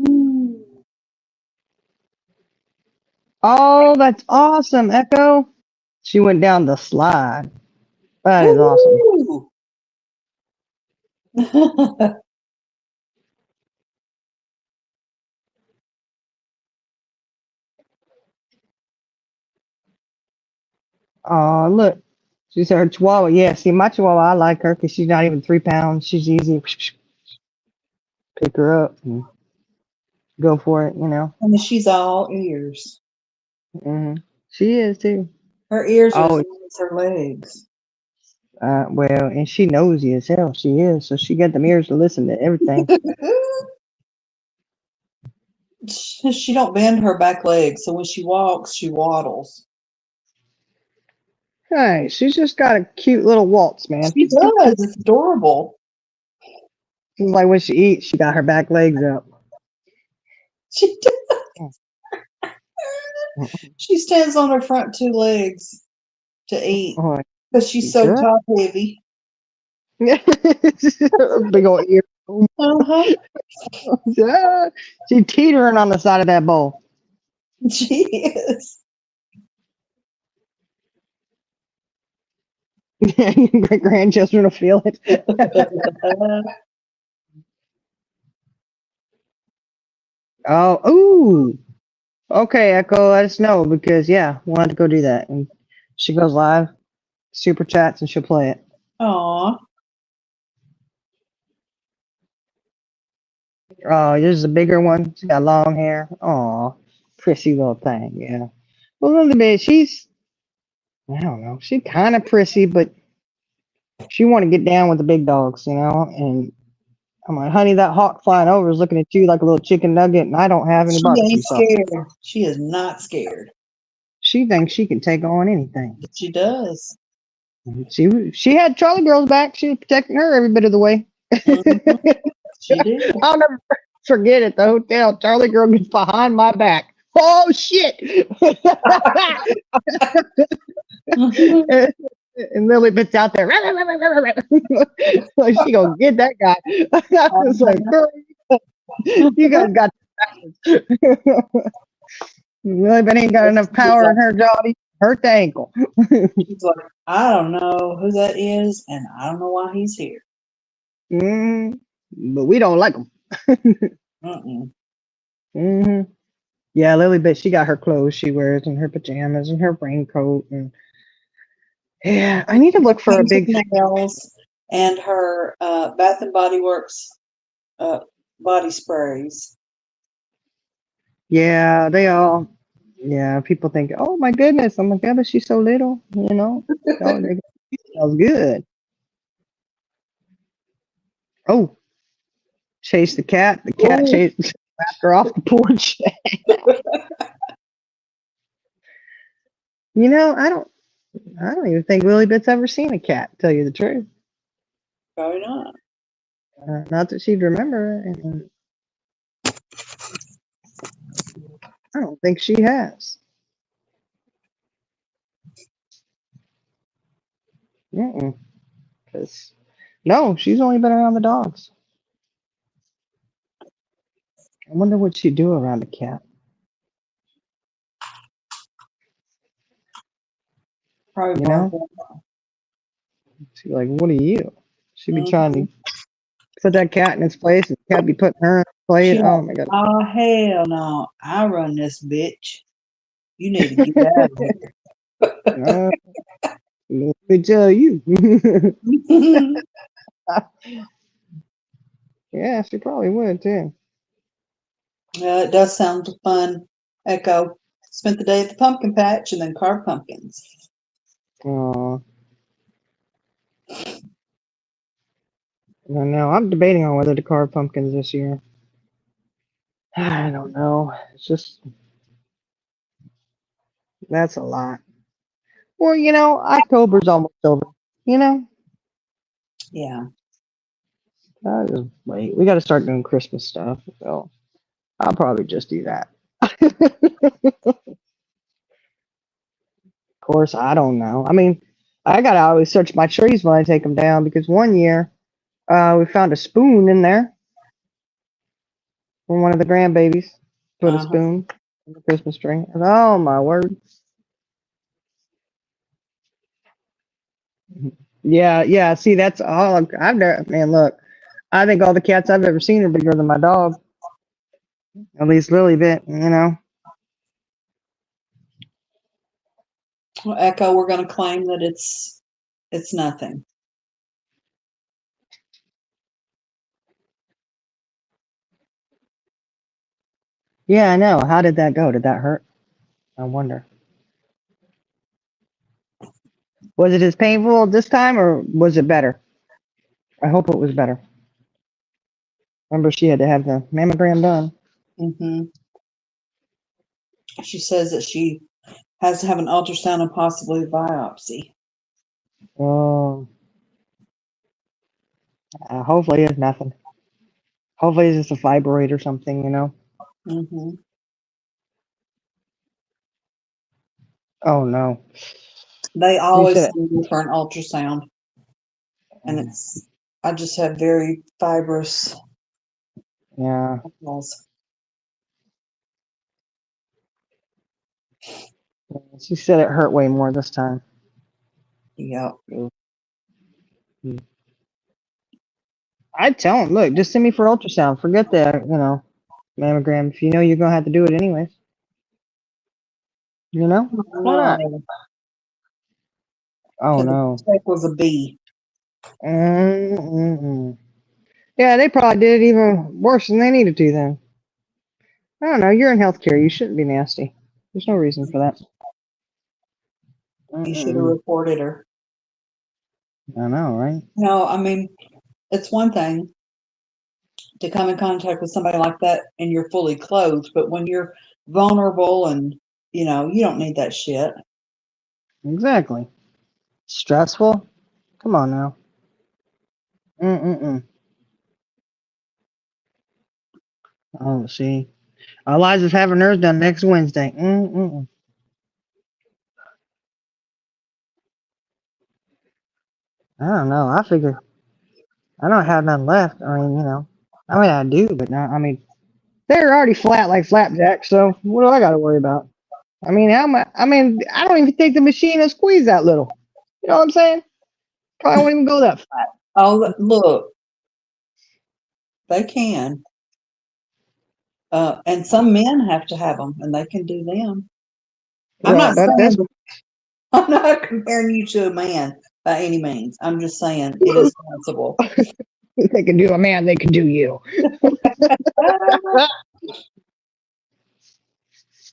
Mm. Oh, that's awesome, Echo. She went down the slide. That is awesome. Woo! Oh, look. She said her chihuahua. Yeah, see, my chihuahua, I like her because she's not even 3 pounds. She's easy. Pick her up and go for it. And she's all ears. Hmm She is too. Her ears are as Oh, long as her legs. well, and she nosy as hell. She is, so she got them ears to listen to everything. She don't bend her back legs, so when she walks, she waddles. Hey, she's just got a cute little waltz, man. She does. It's adorable. Seems like when she eats, she got her back legs up. She she stands on her front two legs to eat Oh, because she's she so does. top heavy. Big old ear. Uh-huh. Yeah, she teetering on the side of that bowl. She is. Great grandchildren will feel it. Oh, ooh. Okay, Echo, let us know because yeah, we'll have to go do that. And she goes live, super chats, and she'll play it. Aw. Oh, this is a bigger one. She's got long hair. Oh, prissy little thing. Yeah. Well, a little bit. I don't know. She's kind of prissy, but she want to get down with the big dogs, you know. And I'm like, honey, that hawk flying over is looking at you like a little chicken nugget, and I don't have any She barbecue ain't sauce. scared. She is not scared. She thinks she can take on anything. But she does. She had Charlie Girl's back. She was protecting her every bit of the way. Mhm. She did. I'll never forget it. The hotel, Charlie Girl gets behind my back. Oh shit! And Lily Bit's out there. Like she gonna get that guy. I was like, girl, you guys got Lily Bit ain't got enough power in her jaw to hurt the ankle. She's like, I don't know who that is, and I don't know why he's here. Mm, but we don't like them. Mm-mm. Hmm. Yeah, Lily Bit, she got her clothes she wears and her pajamas and her raincoat and yeah, I need to look for a Painted big nails and her Bath and Body Works uh, body sprays. yeah, they all yeah, people think, oh my goodness, I'm like, yeah, but she's so little, you know. Oh, they smells good. Oh, chase the cat. The cat Ooh. chased slapped her off the porch. You know, I don't even think Lily Bit's ever seen a cat, to tell you the truth. Probably not. Not that she'd remember, and I don't think she has. 'Cause no, she's only been around the dogs. I wonder what she'd do around a cat. Probably You bark. know, she's like, what are you? She'd be trying Mm-hmm. to put that cat in its place, and the cat be putting her in its place. She Oh like, my god. oh hell no! I run this bitch. You need to get out Uh, let me tell you. of here. Yeah, she probably would too. It does sound fun. Echo spent the day at the pumpkin patch and then carved pumpkins. Aw. I don't know. I'm debating on whether to carve pumpkins this year. I don't know. It's just that's a lot. Well, you know, October's almost over. You know, Yeah. just wait. We got to start doing Christmas stuff. So I'll probably just do that. Of course, I don't know. I mean, I gotta always search my trees when I take them down because one year we found a spoon in there from one of the grandbabies. Put a Uh-huh. spoon in the Christmas tree. And, oh my word! Yeah, yeah. See, that's all I've never. Man, look, I think all the cats I've ever seen are bigger than my dog. At least Lily bit. You know. Well, Echo, we're going to claim that it's nothing. Yeah, I know. How did that go? Did that hurt? I wonder. Was it as painful this time, or was it better? I hope it was better. Remember, she had to have the mammogram done. Hmm. She says that she has to have an ultrasound and possibly biopsy. Oh, hopefully it's nothing. Hopefully it's just a fibroid or something, you know. Hmm. Oh no. They You always said send me for an ultrasound, and it. it's I just have very fibrous Yeah. walls. She said it hurt way more this time. Yep. I'd tell him, look, just send me for ultrasound. Forget that, mammogram. If you know you're gonna have to do it anyways. You know? Why not? No, Oh because the no. check was a B. Mm-mm-mm. Yeah, they probably did it even worse than they needed to then. I don't know. You're in healthcare. You shouldn't be nasty. There's no reason for that. You should have Mm-mm. reported her. I know, right? No, I mean, it's one thing to come in contact with somebody like that and you're fully clothed, but when you're vulnerable and you don't need that shit. Exactly. Stressful? Come on now. Mm-mm-mm. Oh, see. Eliza's having hers done next Wednesday. Mm-mm-mm. I don't know. I figure I don't have none left. I do, but not. I mean, they're already flat like flapjack. So what do I got to worry about? I mean, how much? I mean, I don't even think the machine will squeeze that little. You know what I'm saying? Probably won't even go that flat. Oh, look, they can. And some men have to have them, and they can do them. I'm Well, not saying that's I'm not comparing you to a man by any means. I'm just saying it is possible. if they can do a man, they can do you.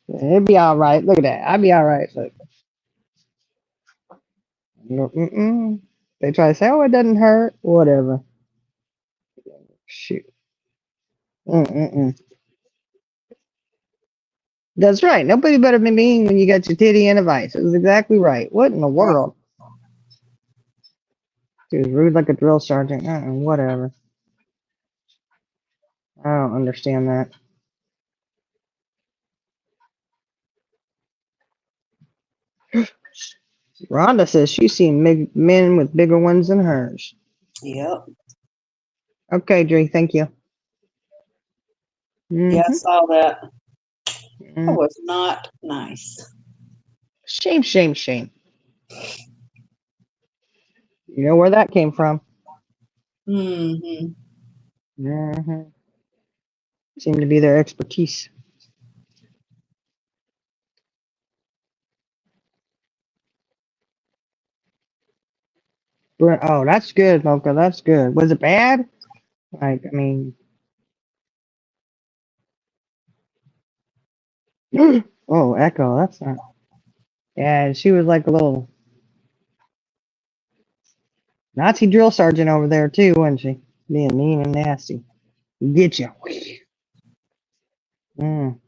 It'd be all right. Look at that. I'd be all right. Look. Mm-mm. They try to say, "Oh, it doesn't hurt." Whatever. Shoot. Mm-mm-mm. That's right. Nobody better be mean when you got your titty in a vice. It was exactly right. What in the Right. world? She was rude like a drill sergeant. Whatever. I don't understand that. Rhonda says she's seen men with bigger ones than hers. Yep. Okay, Dre. Thank you. Yeah, I Mm-hmm. saw that. That Mm. was not nice. Shame, shame, shame. You know where that came from? Hmm. Mm-hmm. Seemed to be their expertise. Oh, that's good, Mocha. That's good. Was it bad? Like, I mean, oh, Echo. That's not. Yeah, she was like a little Nazi drill sergeant over there too, wasn't she? Being mean and nasty. Get you. Mm.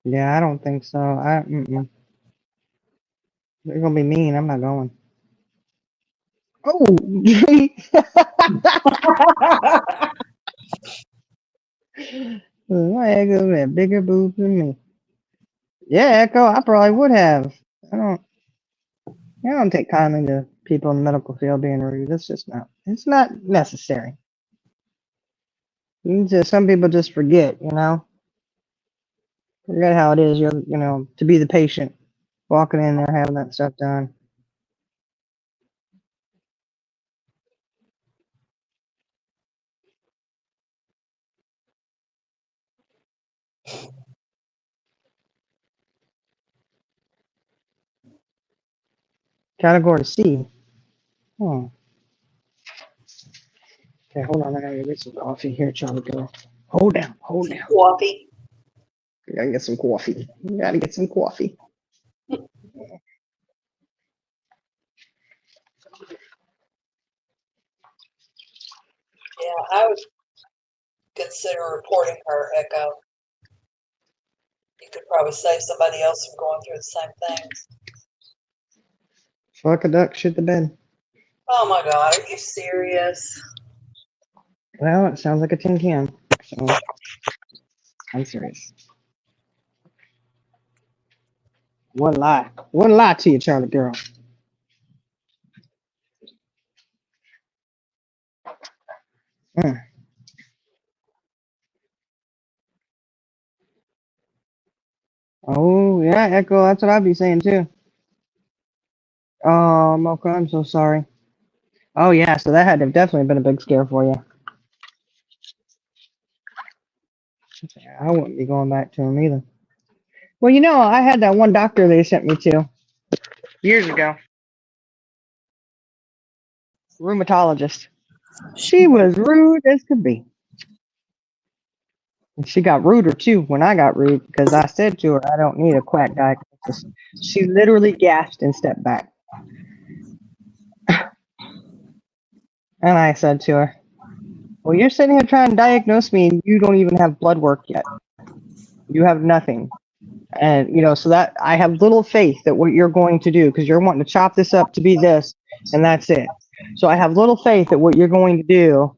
Yeah, I don't think so. They're gonna be mean. I'm not going. Oh, my Echo had bigger boobs than me. Yeah, Echo. I probably would have. I don't. I don't take kindly to people in the medical field being rude. It's just not. It's not necessary. Some people just forget. Forget how it is. To be the patient, walking in there having that stuff done. Category C. Oh, okay. Hold on. I gotta get some coffee here, Charlie. Go. Hold down. Hold down. Coffee. Gotta get some coffee. Gotta get some coffee. Yeah, I would consider reporting her, Echo. You could probably save somebody else from going through the same things. Fuck a duck, shit the bed. Oh my God, are you serious? Well, it sounds like a tin can. So I'm serious. Wouldn't lie. Wouldn't lie to you, Charlie girl. Mm. Oh yeah, Echo. That's what I'd be saying too. Okay, I'm so sorry. Oh yeah, so that had to have definitely been a big scare for you. I wouldn't be going back to him either. Well, you know, I had that one doctor they sent me to years ago, rheumatologist. She was rude as could be. And she got ruder too when I got rude because I said to her, I don't need a quack diagnosis. She literally gasped and stepped back. And I said to her, well, you're sitting here trying to diagnose me and you don't even have blood work yet. You have nothing. And, you know, so that I have little faith that what you're going to do, because you're wanting to chop this up to be this, and that's it. So I have little faith that what you're going to do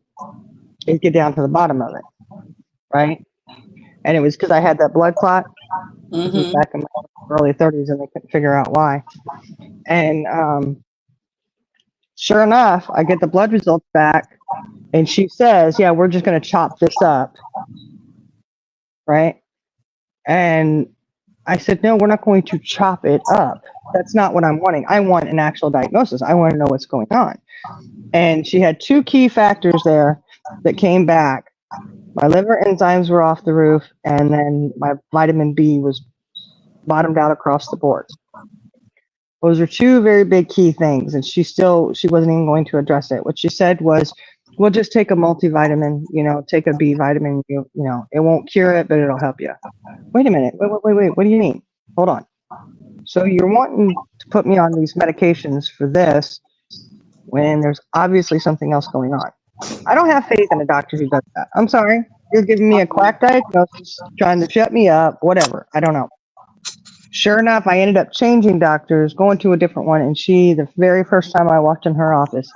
is get down to the bottom of it. Right. And it was because I had that blood clot. This was Mm-hmm. back in my early 30s and they couldn't figure out why. And sure enough, I get the blood results back and she says, yeah, we're just going to chop this up. Right. And I said, no, we're not going to chop it up. That's not what I'm wanting. I want an actual diagnosis. I want to know what's going on. And she had two key factors there that came back. My liver enzymes were off the roof, and then my vitamin B was bottomed out across the board. Those are two very big key things, and she wasn't even going to address it. What she said was, we'll just take a multivitamin, you know, take a B vitamin, you know, it won't cure it, but it'll help you. Wait a minute. Wait. What do you mean? Hold on. So you're wanting to put me on these medications for this when there's obviously something else going on. I don't have faith in a doctor who does that. I'm sorry. You're giving me a quack diagnosis, trying to shut me up, whatever. I don't know. Sure enough, I ended up changing doctors, going to a different one, and the very first time I walked in her office,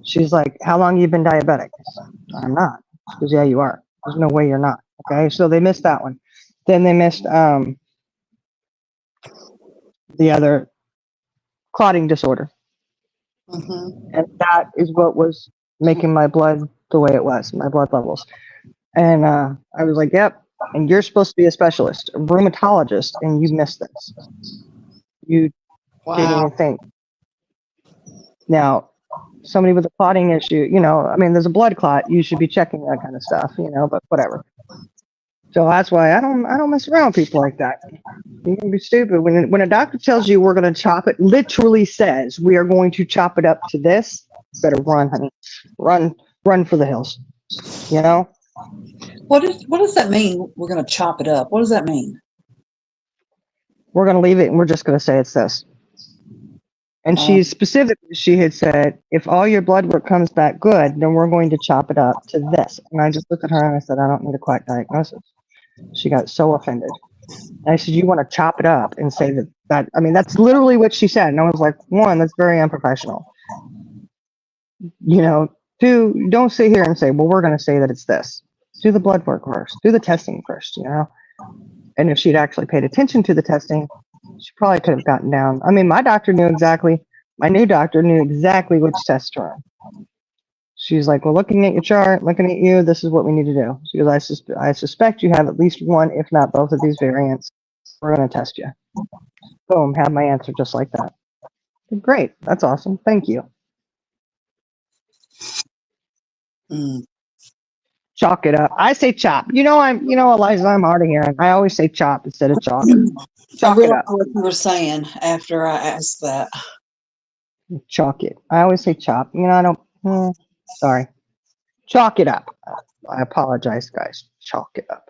she's like, how long have you been diabetic? I'm not. She goes, yeah, you are. There's no way you're not. Okay, so they missed that one. Then they missed the other clotting disorder. Mm-hmm. And that is what was making my blood the way it was, my blood levels. And I was like, yep. And you're supposed to be a specialist, a rheumatologist, and you missed this. You didn't Wow. even think. Now, somebody with a clotting issue, you know, I mean, there's a blood clot. You should be checking that kind of stuff, you know, but whatever. So that's why I don't mess around with people like that. You can be stupid. When a doctor tells you we're going to chop it, literally says we are going to chop it up to this, better run, honey. Run for the hills. You know? What does that mean? We're going to chop it up. What does that mean? We're going to leave it and we're just going to say it's this. And Um, she had said, if all your blood work comes back good, then we're going to chop it up to this. And I just looked at her and I said, I don't need a quack diagnosis. She got so offended. And I said, you want to chop it up and say that, I mean, that's literally what she said. And I was like, one, that's very unprofessional. You know, two, don't sit here and say, well, we're going to say that it's this. Do the blood work first. Do the testing first, you know? And if she'd actually paid attention to the testing, she probably could have gotten down. I mean, my new doctor knew exactly which test to run. She's like, well, looking at your chart, looking at you, this is what we need to do. She goes, I suspect you have at least one, if not both of these variants. We're going to test you. Boom, have my answer just like that. Great. That's awesome. Thank you. mm. Chalk it up. I say chop. Eliza, I'm hard of hearing. I always say chop instead of chalk. I Chalk it realized up. what you were saying after I asked that. Chalk it. I always say chop. I don't. Sorry. Chalk it up. I apologize, guys. Chalk it up.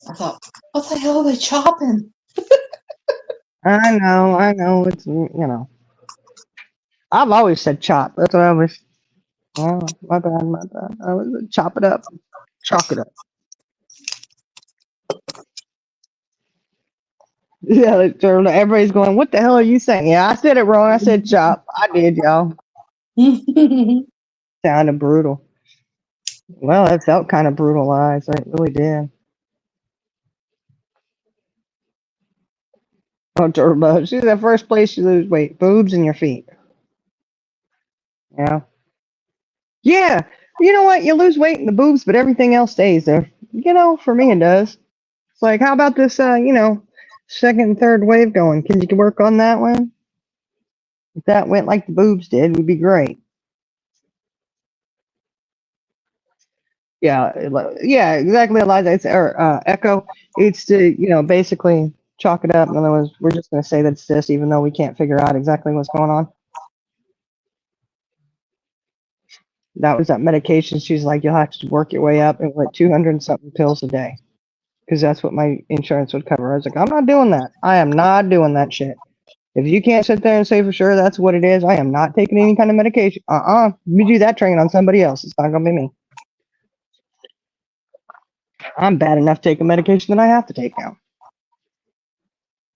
I thought, what the hell are they chopping? I know. It's I've always said chop. That's what I was. Oh, my bad, my bad. I was chop it up, chalk it up. Yeah, everybody's going. What the hell are you saying? Yeah, I said it wrong. I said chop. I did, y'all. Sounded brutal. Well, it felt kind of brutalized. It really did. Oh, Turbo. She's the first place you lose weight. Boobs and your feet. Yeah. Yeah. You know what? You lose weight in the boobs, but everything else stays there. For me it does. It's like, how about this, second and third wave going? Can you work on that one? If that went like the boobs did, it would be great. Yeah, yeah, exactly. Eliza, or Echo. It's to basically chalk it up. In other words, we're just going to say that it's this, even though we can't figure out exactly what's going on. That was that medication. She's like, you'll have to work your way up and like 200 and something pills a day, because that's what my insurance would cover. I was like, I'm not doing that. I am not doing that shit. If you can't sit there and say for sure that's what it is, I am not taking any kind of medication. You do that training on somebody else. It's not gonna be me. I'm bad enough taking medication that I have to take now.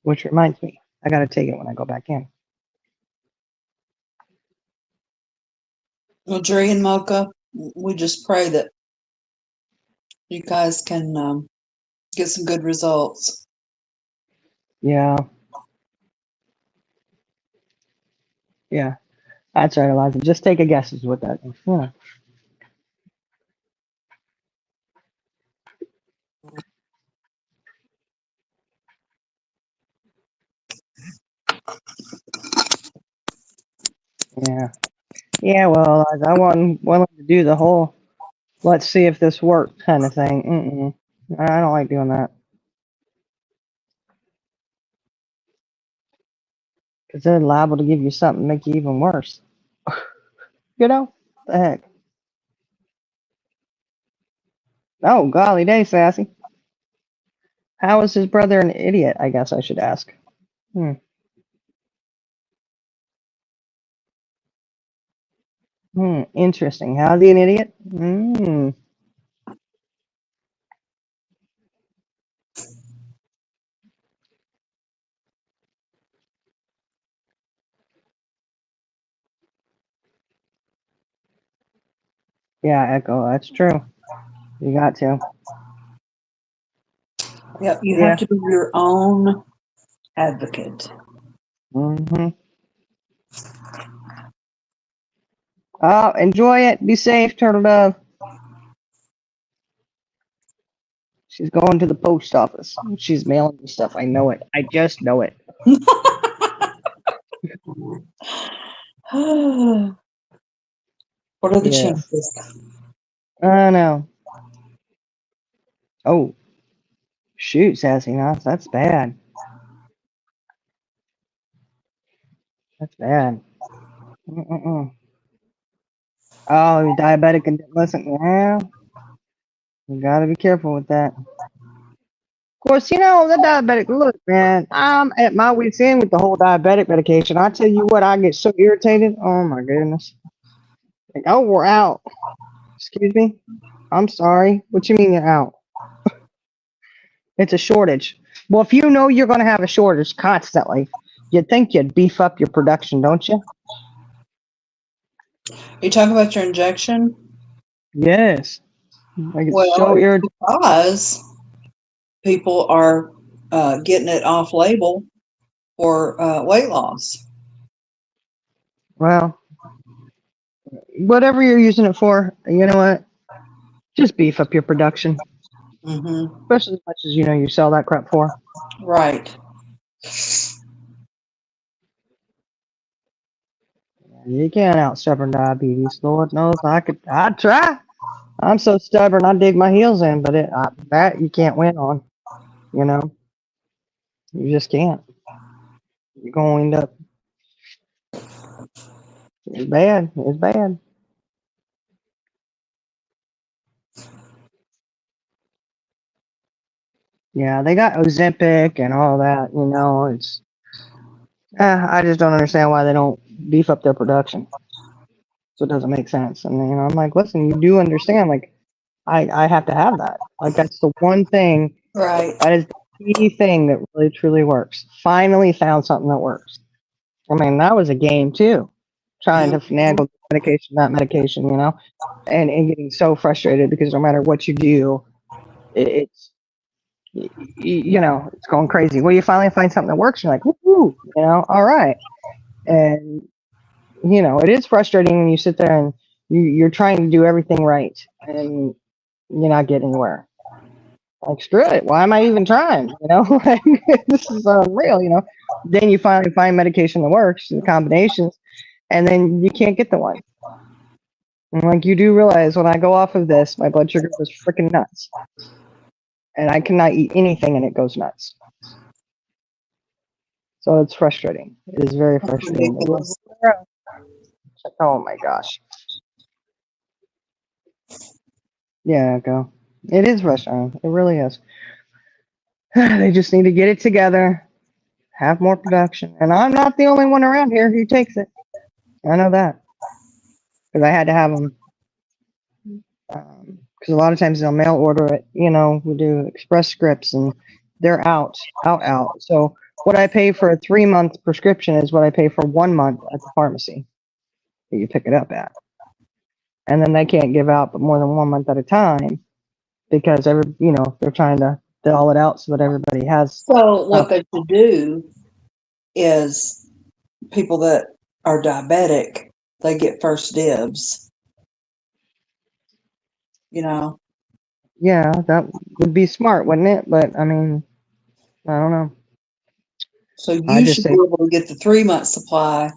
Which reminds me, I gotta take it when I go back in. Well, Dre and Mocha, we just pray that you guys can get some good results. Yeah. Yeah. That's right, Eliza. Just take a guess is what that is. Yeah. Yeah. Yeah, well, Eliza, I wasn't willing to do the whole let's see if this works kind of thing. I don't like doing that. Because they're liable to give you something to make you even worse. The heck? Oh, golly day, Sassy. How is his brother an idiot, I guess I should ask. Hmm. Interesting. How's he an idiot? Yeah, Echo, that's true. You got to. Yep, you have Yeah. to be your own advocate. Mm-hmm. Oh, enjoy it. Be safe, Turtle Dove. She's going to the post office. She's mailing me stuff. I know it. I just know it. What are the Yes. chances? I know. Oh, shoot, Sassy Knots. That's bad. That's bad. Mm-mm-mm. Oh, you're diabetic and didn't listen. Yeah, you gotta be careful with that. Of course, the diabetic. Look, man, I'm at my wit's end with the whole diabetic medication. I tell you what, I get so irritated. Oh my goodness. Like, oh, we're out. Excuse me. I'm sorry. What you mean you're out? It's a shortage. Well, if you know you're going to have a shortage constantly, you'd think you'd beef up your production, don't you? You talk about your injection? Yes. Like it's Well, so it's irritating. because people are getting it off label for weight loss. Well, whatever you're using it for, you know what? Just beef up your production, Mm-hmm. especially as much as you sell that crap for. Right. You can't out stubborn diabetes. Lord knows I'd try. I'm so stubborn, I dig my heels in, but that you can't win on. You know, you just can't. You're going to end up. It's bad. It's bad. Yeah, they got Ozempic and all that. It's. I just don't understand why they don't beef up their production. So it doesn't make sense. And I'm like, listen, you do understand? Like, I have to have that. Like, that's the one thing. Right. That is the key thing that really truly works. Finally found something that works. I mean, that was a game too, trying to Mhm. finagle medication, that medication, and getting so frustrated because no matter what you do, it's it's going crazy. Well, you finally find something that works. You're like, woohoo, all right. And it is frustrating when you sit there and you're trying to do everything right and you're not getting anywhere. Like, screw it. Why am I even trying? Like, this is unreal. Then you finally find medication that works, the combinations, and then you can't get the one. And like, you do realize when I go off of this, my blood sugar goes freaking nuts, and I cannot eat anything, and it goes nuts. So it's frustrating. It is very That's frustrating. ridiculous. Oh my gosh. Yeah, go. It is frustrating. It really is. They just need to get it together, have more production, and I'm not the only one around here who takes it. I know that because I had to have them. Because a lot of times they'll mail order it. We do express scripts, and they're out. So what I pay for a 3-month prescription is what I pay for 1 month at the pharmacy that you pick it up at. And then they can't give out but more than 1 month at a time because they're trying to doll it out so that everybody has So stuff. what they should do is people that are diabetic, they get first dibs, you know. Yeah, that would be smart, wouldn't it? But I mean, I don't know. So I you just should be say able to get the 3 month supply,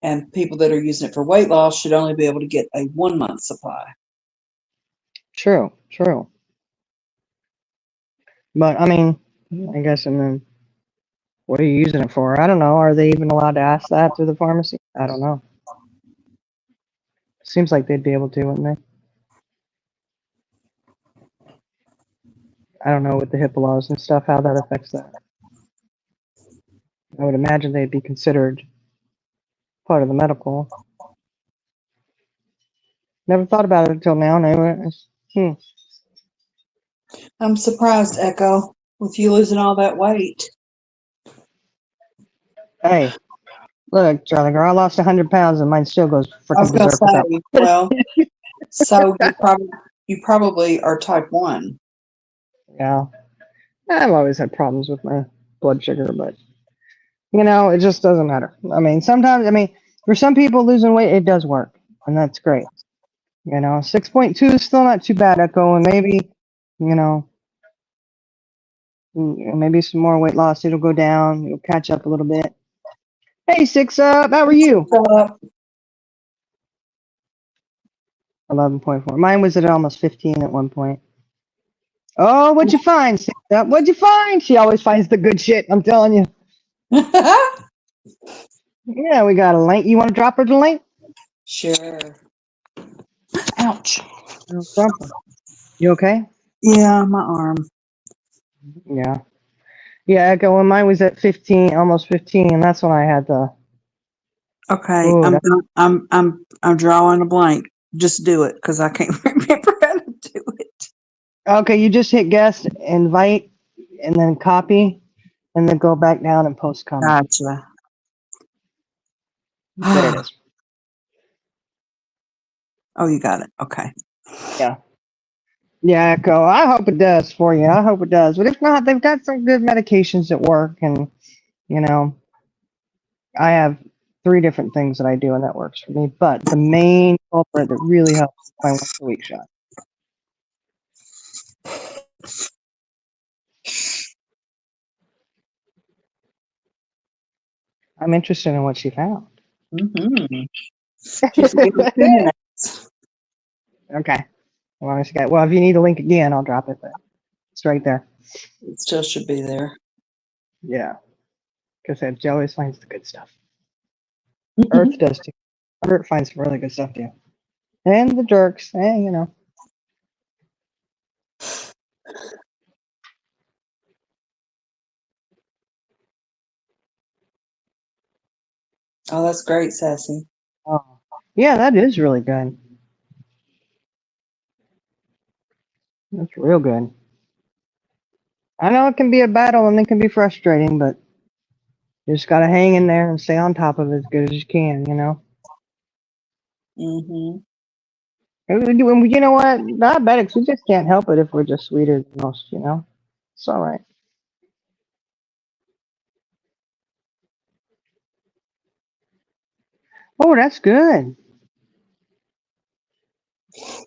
and people that are using it for weight loss should only be able to get a 1 month supply. true. But I mean, I guess and then what are you using it for? I don't know. Are they even allowed to ask that through the pharmacy? I don't know. Seems like they'd be able to, wouldn't they? I don't know with the HIPAA laws and stuff how that affects that. I would imagine they'd be considered part of the medical. Never thought about it until now. Anyway, I'm surprised, Echo, with you losing all that weight. Hey, look, Charlie girl, I lost 100 pounds and mine still goes I was freaking gonna berserk without. say, well, so you probably are type 1. Yeah, I've always had problems with my blood sugar, but it just doesn't matter. I mean, sometimes, for some people losing weight, it does work, and that's great. 6.2 is still not too bad, Echo, and maybe, you know, maybe some more weight loss, it'll go down, it'll catch up a little bit. Hey, Six Up, how are you? So, 11.4. Mine was at almost 15 at one point. Oh, what'd you find, Six Up? What'd you find? She always finds the good shit, I'm telling you. Yeah, we got a link. You want to drop her the link? sure. Ouch. No problem. You okay? Yeah, my arm. Yeah. Yeah, Echo, when mine was at 15, almost 15, and that's when I had the, Okay, oh, I'm drawing a blank. Just do it because I can't remember how to do it. okay, you just hit guest, invite, and then copy, and then go back down and post comment. Gotcha. There it is. Oh, you got it. Okay. Yeah. Yeah, Echo. I hope it does for you. I hope it does. But if not, they've got some good medications that work, and you know, I have 3 different things that I do, and that works for me. But the main culprit that really helps is my once-a-week shot. I'm interested in what she found. Mm-hmm. Just give me 2 minutes. Okay. Well, if you need a link again, I'll drop it. But it's right there. It still should be there. Yeah. Because Joe always finds the good stuff. Earth does too. Earth finds some really good stuff too. And the jerks, Oh, that's great, Sassy. Oh, yeah, that is really good. That's real good. I know it can be a battle and it can be frustrating, but you just gotta hang in there and stay on top of it as good as you can, you know? Hmm. And you know what? Diabetics, we just can't help it if we're just sweeter than most, you know? It's alright. Oh, that's good.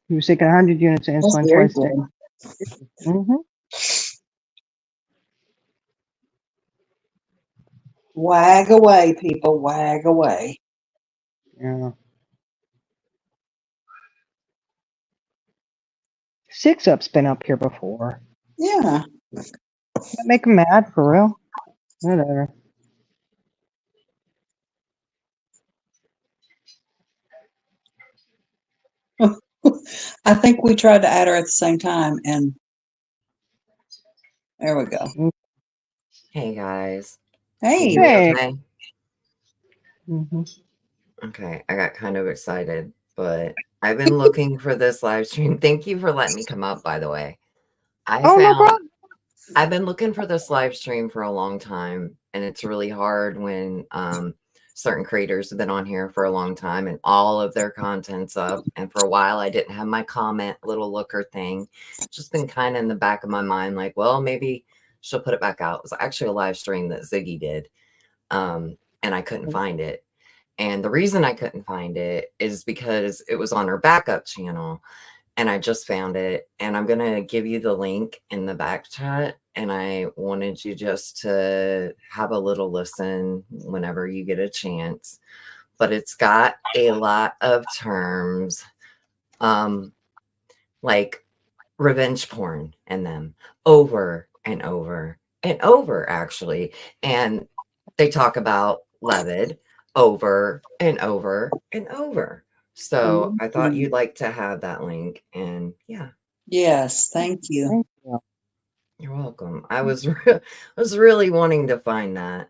He was taking 100 units of That's insulin very twice a day. good. Mm-hmm. Wag away, people. Wag away. Yeah. 6-Up's been up here before. Yeah. That make him mad for real? Whatever. I think we tried to add her at the same time, and there we go. Hey guys, can you Hey. hear me Hey. okay? Mm-hmm. Okay, I got kind of excited, but I've been looking for this live stream. Thank you for letting me come up, by the way. I Oh, no found problem. I've been looking for this live stream for a long time, and it's really hard when certain creators have been on here for a long time and all of their content's up. And for a while, I didn't have my comment little looker thing. It's just been kind of in the back of my mind, like, well, maybe she'll put it back out. It was actually a live stream that Ziggy did, and I couldn't find it. And the reason I couldn't find it is because it was on her backup channel and I just found it. And I'm going to give you the link in the back chat. And I wanted you just to have a little listen whenever you get a chance. But it's got a lot of terms um, like revenge porn in them over and over and over, actually. And they talk about Levid over and over and over. So I thought Mhm. you'd like to have that link. And yeah, Yes, thank you. Thank you. you're welcome. I was really wanting to find that,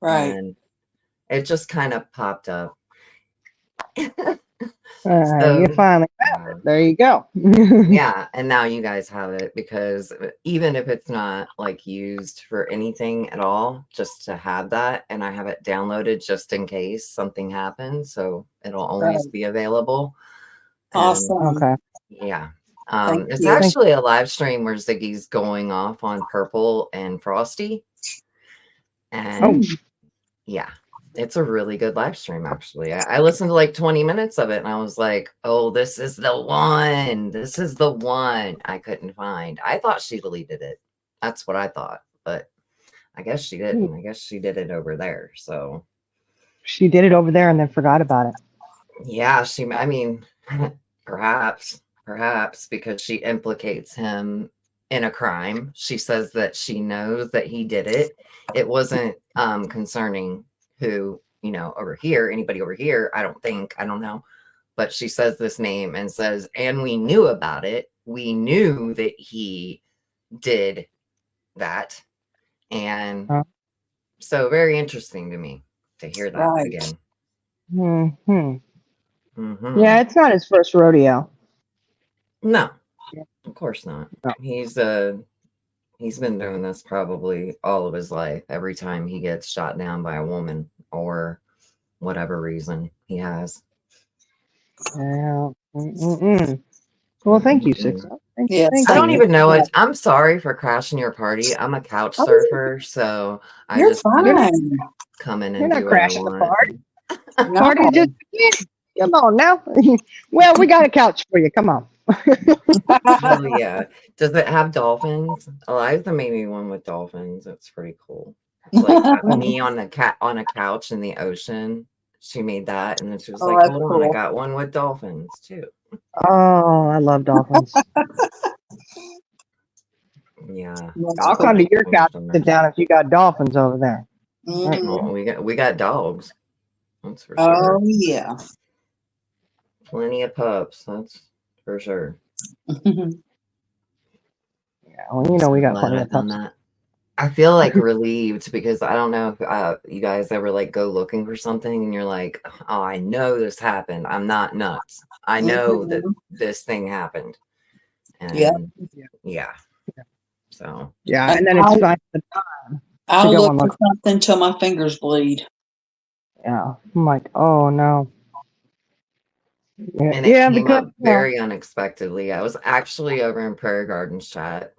Right. and it just kind of popped up. You So finally found yeah. it. There you go. Yeah, and now you guys have it because even if it's not like used for anything at all, just to have that, and I have it downloaded just in case something happens, so it'll always Right. be available. And Awesome. Okay. yeah, Thank it's you. Thank actually a live stream where Ziggy's going off on Purple and Frosty, Oh, and yeah, it's a really good live stream, actually. I listened to like 20 minutes of it and I was like, oh, this is the one. This is the one I couldn't find. I thought she deleted it. That's what I thought. But I guess she didn't. I guess she did it over there. So she did it over there and then forgot about it. yeah, I mean, perhaps because she implicates him in a crime. She says that she knows that he did it. It wasn't concerning who, over here, anybody over here, I don't think, I don't know. But she says this name and says, and we knew about it. We knew that he did that. And Huh? so very interesting to me to hear that Right. again. Hmm. Hmm. Yeah, it's not his first rodeo. No, Yeah. of course not. No. He's been doing this probably all of his life. Every time he gets shot down by a woman or whatever reason he has. Yeah. Mm-mm-mm. Well, thank you, Mhm. 6-Up. Thank you. Yes, I Thank thank don't you. you even know for it. that. I'm sorry for crashing your party. I'm a couch Oh, surfer, so I You're just kind you're of not, fine. come in you're and not do what I crashing the want. party. Party's just No. beginning. Come on now. Well, we got a couch for you. Come on. Hell yeah. Does it have dolphins? Eliza made me one with dolphins. It's pretty cool. It's like Oh, me on a couch in the ocean. She made that and then she was Oh, like, that's hold on, I cool. got one with dolphins too. I love dolphins. Yeah. That's I'll That's come cool. to your so much couch and sit fun. down if you got dolphins over there. Well, Hmm. we got dogs. That's for Oh, sure. yeah. Plenty of pups. That's for sure. Yeah, well, you know we So got glad plenty I of found pups. that. I feel like relieved because I don't know if you guys ever like go looking for something and you're like, oh, I know this happened. I'm not nuts. I know that Mhm. this thing happened. Yep. And yeah, so Yeah, And and then it's fun to I'll go look and for look. something till my fingers bleed. Yeah, I'm like, oh no. Yeah, and it yeah, came because up very unexpectedly. I was actually over in Prairie Gardens chat,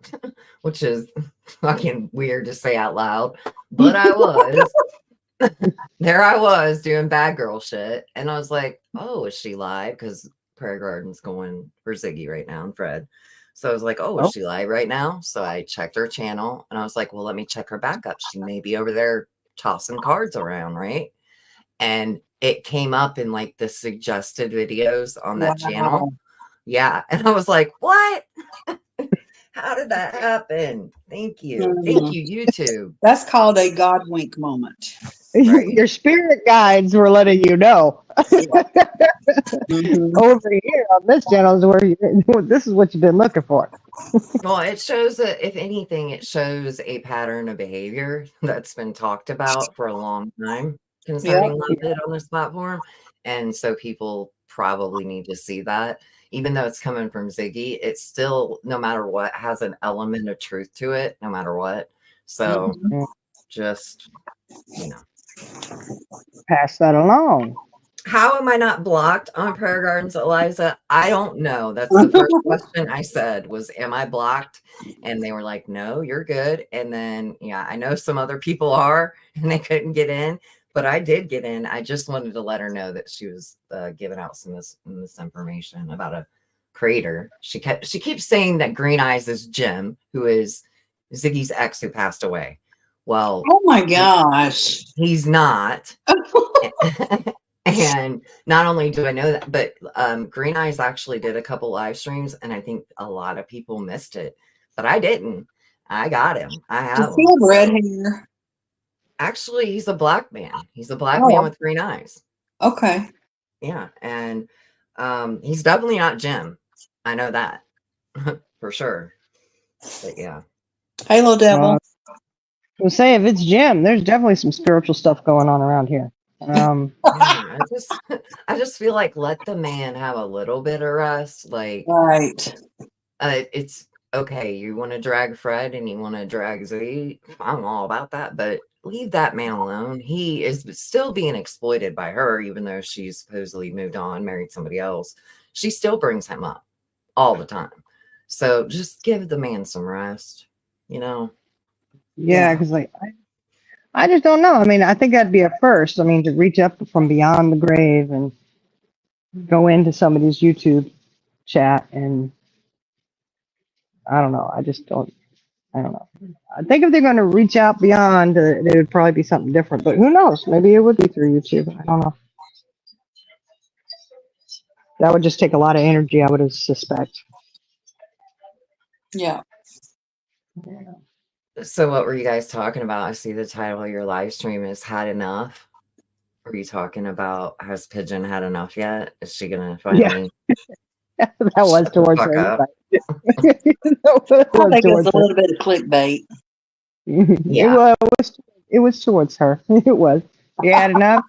which is fucking weird to say out loud, but I was. There I was doing bad girl shit. And I was like, oh, is she live? Because Prairie Garden's going for Ziggy right now and Fred. So I was like, oh, is oh, she live right now? So I checked her channel and I was like, well, let me check her backup. She may be over there tossing cards around, right? And it came up in like the suggested videos on that channel. Wow. Yeah. And I was like, what? How did that happen? Thank you. Thank Mhm. you, YouTube. That's called a God wink moment. Right. your spirit guides were letting you know. Yeah. Mhm. Over here on this channel is where this is what you've been looking for. Well, it shows that if anything, it shows a pattern of behavior that's been talked about for a long time Yep. concerning love hit on this platform. And so people probably need to see that. Even though it's coming from Ziggy, it's still, no matter what, has an element of truth to it, no matter what. So Mhm. just, you know. Pass that along. How am I not blocked on Prayer Gardens, Eliza? I don't know. That's the first question I said was, am I blocked? And they were like, no, you're good. And then, yeah, I know some other people are and they couldn't get in, but I did get in. I just wanted to let her know that she was giving out some misinformation about a creator. She keeps saying that Green Eyes is Jim, who is Ziggy's ex who passed away. Well, Oh my gosh. he's not. And not only do I know that, but Green Eyes actually did a couple live streams, and I think a lot of people missed it, but I didn't. I got him. I Does have he him. have red So hair? actually, he's a black man. He's a black man Oh, with green eyes. okay. Yeah, and he's definitely not Jim. I know that for sure. But yeah, Halo Uh, Devil. we'll say if it's Jim, there's definitely some spiritual stuff going on around here. yeah. I just feel like let the man have a little bit of rest. Like Right. it's okay. You want to drag Fred and you want to drag Z. I'm all about that, but leave that man alone. He is still being exploited by her, even though she's supposedly moved on, married somebody else. She still brings him up all the time. So just give the man some rest, you know? Yeah, Yeah. because like I just don't know. I mean, I think that'd be a first. I mean, to reach up from beyond the grave and go into somebody's YouTube chat, and I don't know. I just don't. I don't know. I think if they're going to reach out beyond, it would probably be something different. But who knows? Maybe it would be through YouTube. I don't know. That would just take a lot of energy, I would suspect. Yeah. So what were you guys talking about? I see the title of your live stream is Had Enough. Were you talking about has Pigeon had enough yet? Is she gonna Yeah, finally that was shut the towards fuck her. up? That I was think it's towards a her. little bit of clickbait. It Yeah. was. It was towards her. It was. You had enough.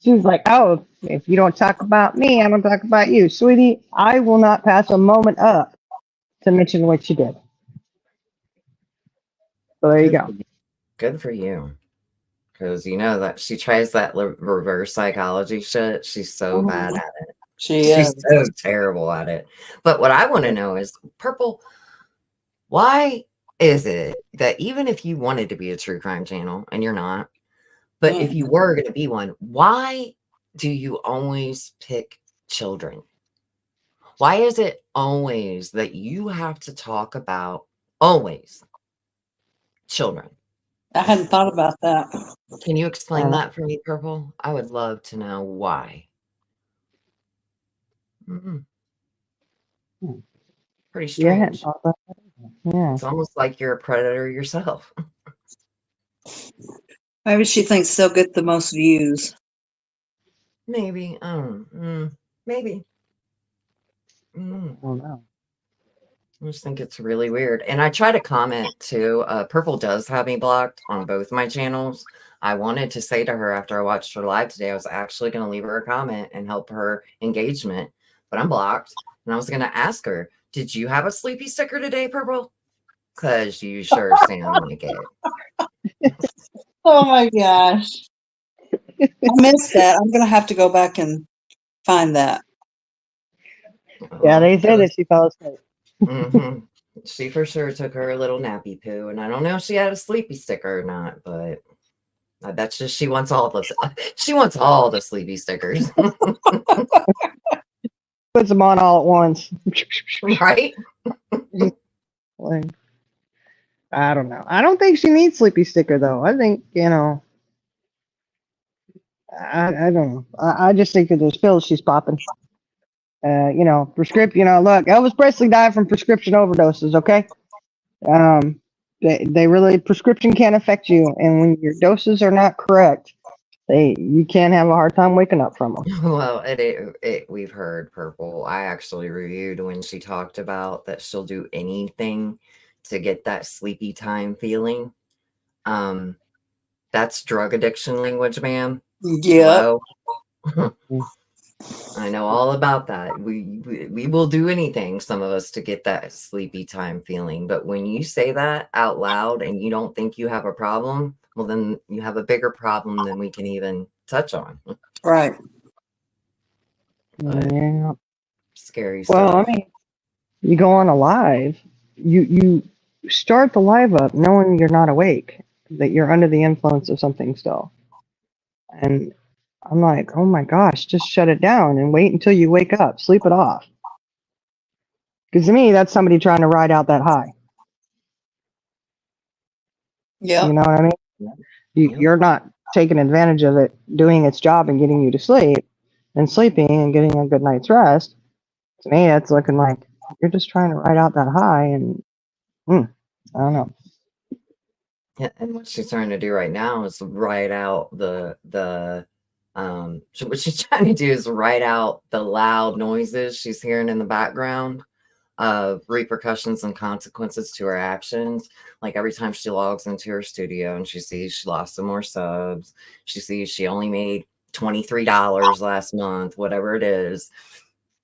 She was like, "Oh, if you don't talk about me, I'm gonna talk about you, sweetie. I will not pass a moment up to mention what you did." So there you Good go. for you. Good for you. Because you know that she tries that reverse psychology shit. She's so bad Mhm. at it. She She's is. so terrible at it. But what I want to know is, Purple, why is it that even if you wanted to be a true crime channel, and you're not, but if you Mm. were going to be one, why do you always pick children? Why is it always that you have to talk about always children? I hadn't thought about that. Can you I explain don't know. that for me, Purple? I would love to know why. Mhm. Hmm. Pretty Yeah, I hadn't strange. thought about that. Yeah. It's almost like you're a predator yourself. Maybe she thinks they'll get the most views. Maybe. Maybe. Mm. I don't know. I just think it's really weird. And I try to comment too. Purple does have me blocked on both my channels. I wanted to say to her after I watched her live today, I was actually going to leave her a comment and help her engagement, but I'm blocked. And I was going to ask her, did you have a sleepy sticker today, Purple? Because you sure sound like it. Oh my gosh. I missed that. I'm going to have to go back and find that. Yeah, they say that she fell asleep. Mm-hmm. She for sure took her little nappy poo, and I don't know if she had a sleepy sticker or not, but I bet you she wants all those. She wants all the sleepy stickers, Puts them on all at once. right? Like, I don't know. I don't think she needs sleepy sticker though. I think I don't know. I just think that there's pills she's popping. Prescription. Look, Elvis Presley died from prescription overdoses. Okay. They really prescription can affect you, and when your doses are not correct, you can have a hard time waking up from them. Well, we've heard Purple. I actually reviewed when she talked about that she'll do anything to get that sleepy time feeling. That's drug addiction language, ma'am. Yeah. Hello? I know all about that. We will do anything, some of us, to get that sleepy time feeling. But when you say that out loud and you don't think you have a problem, well, then you have a bigger problem than we can even touch on. Right. But Yeah. scary Well, stuff. I mean, you go on a live, you start the live up knowing you're not awake, that you're under the influence of something still. And I'm like, oh my gosh, just shut it down and wait until you wake up, sleep it off. Because to me, that's somebody trying to ride out that high. Yeah. You know what I mean? Yep. You're not taking advantage of it doing its job and getting you to sleep and sleeping and getting a good night's rest. To me, it's looking like you're just trying to ride out that high, and I don't know. Yeah, and what she's trying to do right now is write out what she's trying to do is write out the loud noises she's hearing in the background of repercussions and consequences to her actions. Like every time she logs into her studio and she sees she lost some more subs, she sees she only made $23 last month, whatever it is,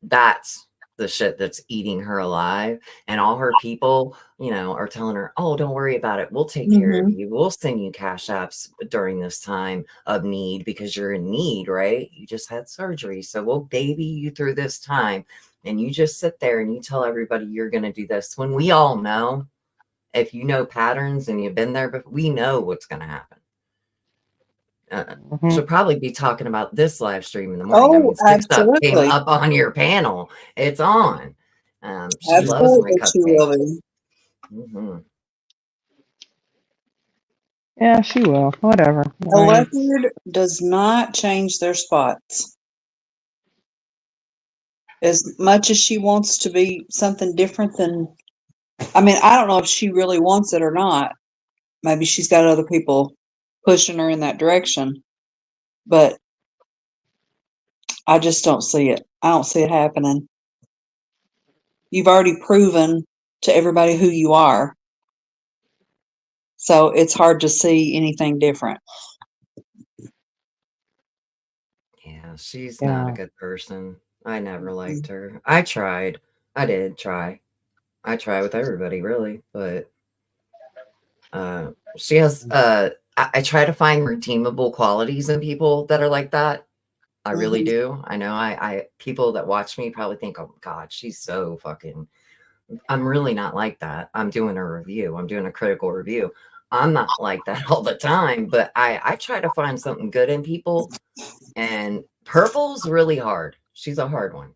that's the shit that's eating her alive. And all her people, are telling her, oh, don't worry about it. We'll take care of you. We'll send you cash apps during this time of need because you're in need, right? You just had surgery. So we'll baby you through this time. And you just sit there and you tell everybody you're going to do this when we all know, if you know patterns and you've been there, but we know what's going to happen. She'll probably be talking about this live stream in the morning. I mean, Six Up came absolutely. up on your panel. It's on. She loves my Absolutely, she will cupcakes. be. Mm-hmm. Yeah, she will. Whatever. The leopard does not change their spots. As much as she wants to be something different than, I mean, I don't know if she really wants it or not. Maybe she's got other people pushing her in that direction, but I just don't see it. I don't see it happening. You've already proven to everybody who you are. So it's hard to see anything different. Yeah, she's not a good person. I never liked her. I tried. I did try. I try with everybody, really, but she has I try to find redeemable qualities in people that are like that. I really do. I know I people that watch me probably think, oh God, she's so fucking. I'm really not like that. I'm doing a review. I'm doing a critical review. I'm not like that all the time, but I try to find something good in people. And Purple's really hard. She's a hard one.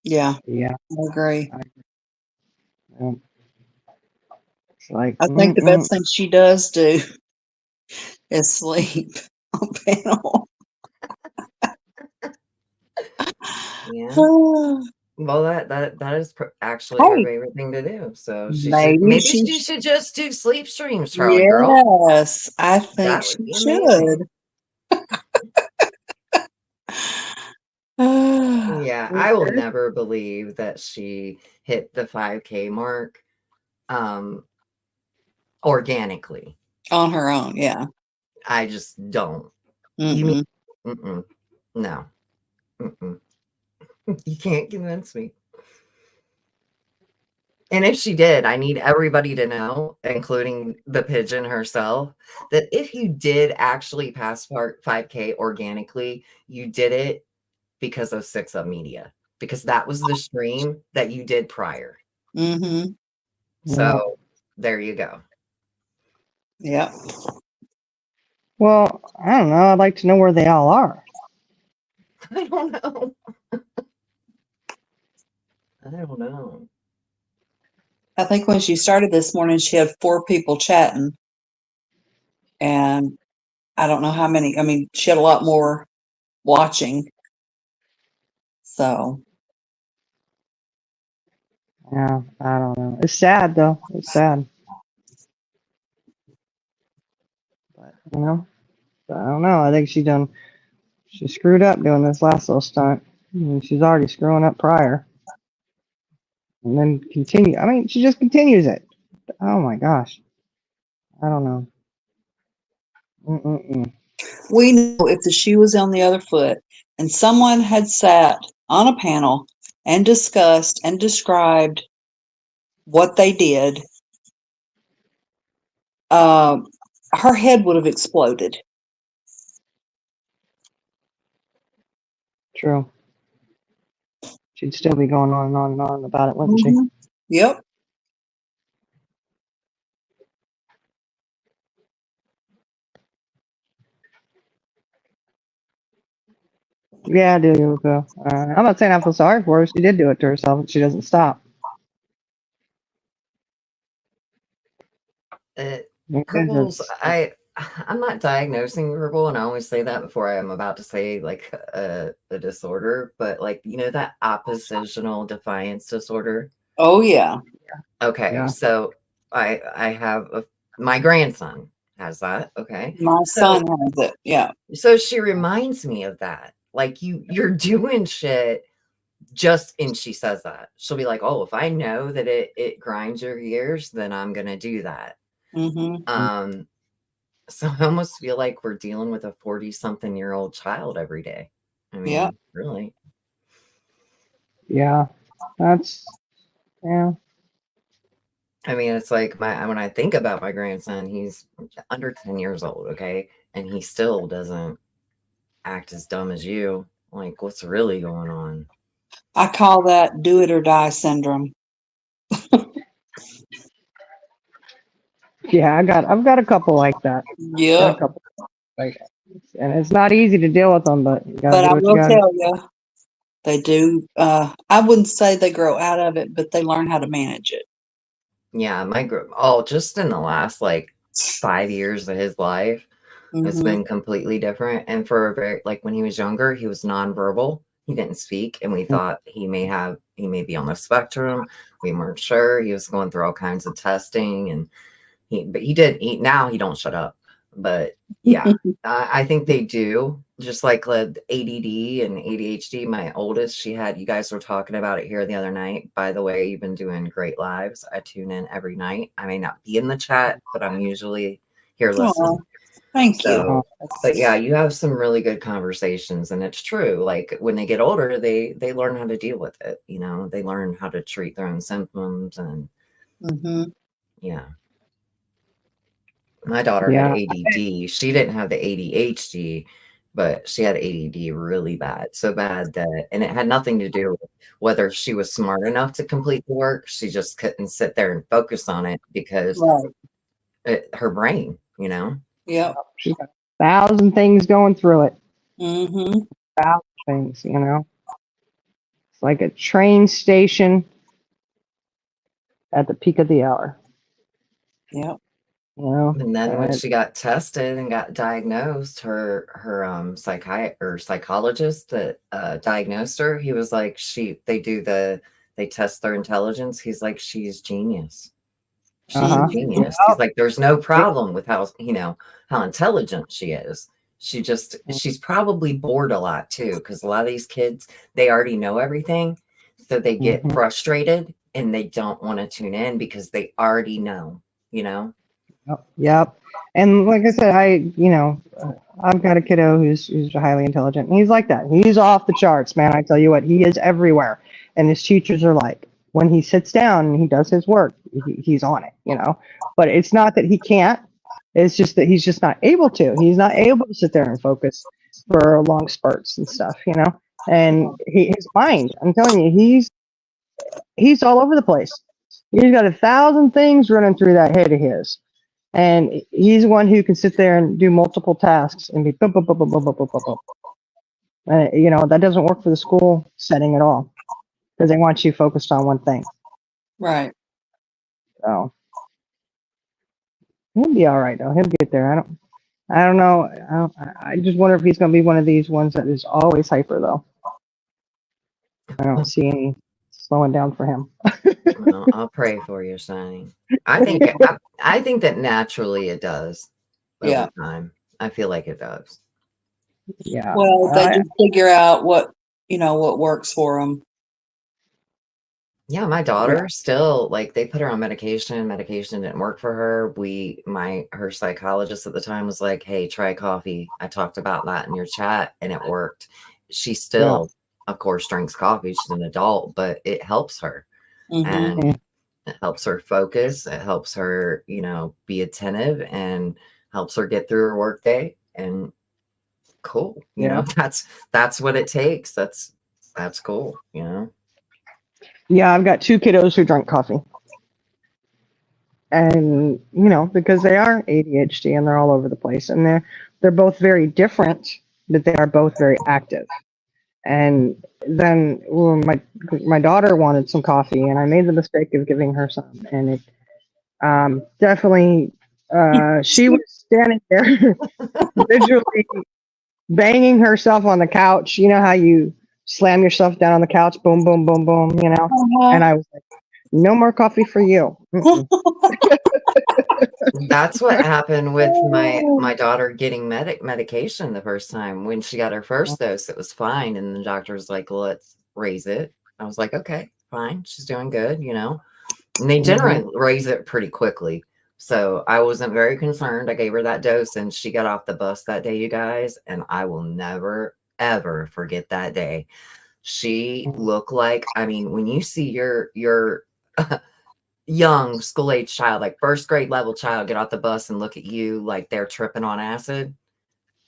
Yeah, Yeah, I agree. It's like I think the best thing she does do is sleep on panel. Yeah. Well, that is actually her Hey, favorite thing to do. So maybe she she should just do sleep streams, Charlie girl. Yes, I think That would she be should. amazing. Yeah, I will never believe that she hit the 5K mark organically. On her own, yeah. I just don't. You mean no. You can't convince me. And if she did, I need everybody to know, including the pigeon herself, that if you did actually pass 5K organically, you did it because of 6 Up Media, because that was the stream that you did prior. Mm-hmm. So there you go. Yep. Well, I don't know. I'd like to know where they all are. I don't know. I don't know. I think when she started this morning, she had 4 people chatting. And I don't know how many. I mean, she had a lot more watching. So, Yeah, I don't know. It's sad though. It's sad. But I don't know. I think she screwed up doing this last little stunt. I mean, she's already screwing up prior. And then continue. I mean, she just continues it. Oh my gosh. I don't know. we know if the shoe was on the other foot and someone had sat on a panel and discussed and described what they did, her head would have exploded. True. She'd still be going on and on and on about it, wouldn't she? Yep. Yeah, I do. I'm not saying I feel sorry for her. She did do it to herself, and she doesn't stop. Purple's, I'm not diagnosing purple, and I always say that before I'm about to say like a disorder, but like that oppositional defiance disorder. Oh yeah. Okay, Yeah. so I have my grandson has that. Okay, My son has it. Yeah. so she reminds me of that. Like you're doing shit just, and she says that she'll be like, oh, if I know that it grinds your gears, then I'm gonna do that. Mm-hmm. So I almost feel like we're dealing with a 40-something-year-old child every day. I mean, Yeah. really. Yeah. Yeah. I mean, it's like when I think about my grandson, he's under 10 years old, okay? And he still doesn't act as dumb as you. Like, what's really going on? I call that do it or die syndrome. Yeah, I've got a couple like that. Got a Yep. couple like that. And it's not easy to deal with them, but you gotta But do I what you will gotta. tell you, they do. I wouldn't say they grow out of it, but they learn how to manage it. Yeah, just in the last like 5 years of his life, it's Mm-hmm. been completely different. And for a very, like when he was younger, he was nonverbal. He didn't speak, and we thought he may be on the spectrum. We weren't sure. He was going through all kinds of testing, and now he don't shut up. But yeah, I think they do. Just like ADD and ADHD. My oldest, you guys were talking about it here the other night. By the way, you've been doing great lives. I tune in every night. I may not be in the chat, but I'm usually here listening. Oh, thank you. So, but yeah, you have some really good conversations, and it's true. Like when they get older, they learn how to deal with it. They learn how to treat their own symptoms, and Mm-hmm. yeah. My daughter had Yeah. ADD. She didn't have the ADHD, but she had ADD really bad, so bad and it had nothing to do with whether she was smart enough to complete the work. She just couldn't sit there and focus on it because Right. her brain. Yep. She's got 1,000 things going through it. Mm-hmm. 1,000 things, It's like a train station at the peak of the hour. Yep. And then when she got tested and got diagnosed, her psychologist that diagnosed her, he was like, they test their intelligence. He's like, she's genius. She's a genius. He's like, there's no problem with how intelligent she is. She's probably bored a lot too, because a lot of these kids, they already know everything. So they get Mhm. frustrated and they don't want to tune in because they already know, you know? Yep. And like I said, I've got a kiddo who's highly intelligent. And he's like that. He's off the charts, man. I tell you what, he is everywhere. And his teachers are like, when he sits down and he does his work, he's on it. But it's not that he can't. It's just that he's just not able to. He's not able to sit there and focus for long spurts and stuff. And his mind, I'm telling you, he's all over the place. He's got 1,000 things running through that head of his. And he's one who can sit there and do multiple tasks and be boom, boom, boom, boom, boom, boom, boom, boom, boom. That doesn't work for the school setting at all because they want you focused on one thing. Right. So he'll be all right though. He'll get there. I don't know. I just wonder if he's going to be one of these ones that is always hyper though. I don't see any slowing down for him. Well, I'll pray for you, Sonny. I think that naturally it does Yeah. over time. I feel like it does. Yeah. Well, they just figure out what works for them. Yeah, my daughter still, like, they put her on medication. Medication didn't work for her. Her psychologist at the time was like, "Hey, try coffee." I talked about that in your chat and it worked. She still, of course, drinks coffee. She's an adult, but it helps her. Mm-hmm. And it helps her focus. It helps her, be attentive and helps her get through her workday. And cool, that's what it takes. That's cool. Yeah, I've got two kiddos who drink coffee. And, because they are ADHD and they're all over the place and they're both very different, but they are both very active. And then my daughter wanted some coffee and I made the mistake of giving her some and it definitely she was standing there visually banging herself on the couch. You know how you slam yourself down on the couch, boom, boom, boom, boom. Uh-huh. And I was like, no more coffee for you. That's what happened with my daughter getting medication the first time. When she got her first dose, it was fine. And the doctor was like, let's raise it. I was like, okay, fine. She's doing good. And they generally raise it pretty quickly. So I wasn't very concerned. I gave her that dose and she got off the bus that day, you guys. And I will never, ever forget that day. She looked like, when you see your young school age child, like first grade level child, get off the bus and look at you like they're tripping on acid,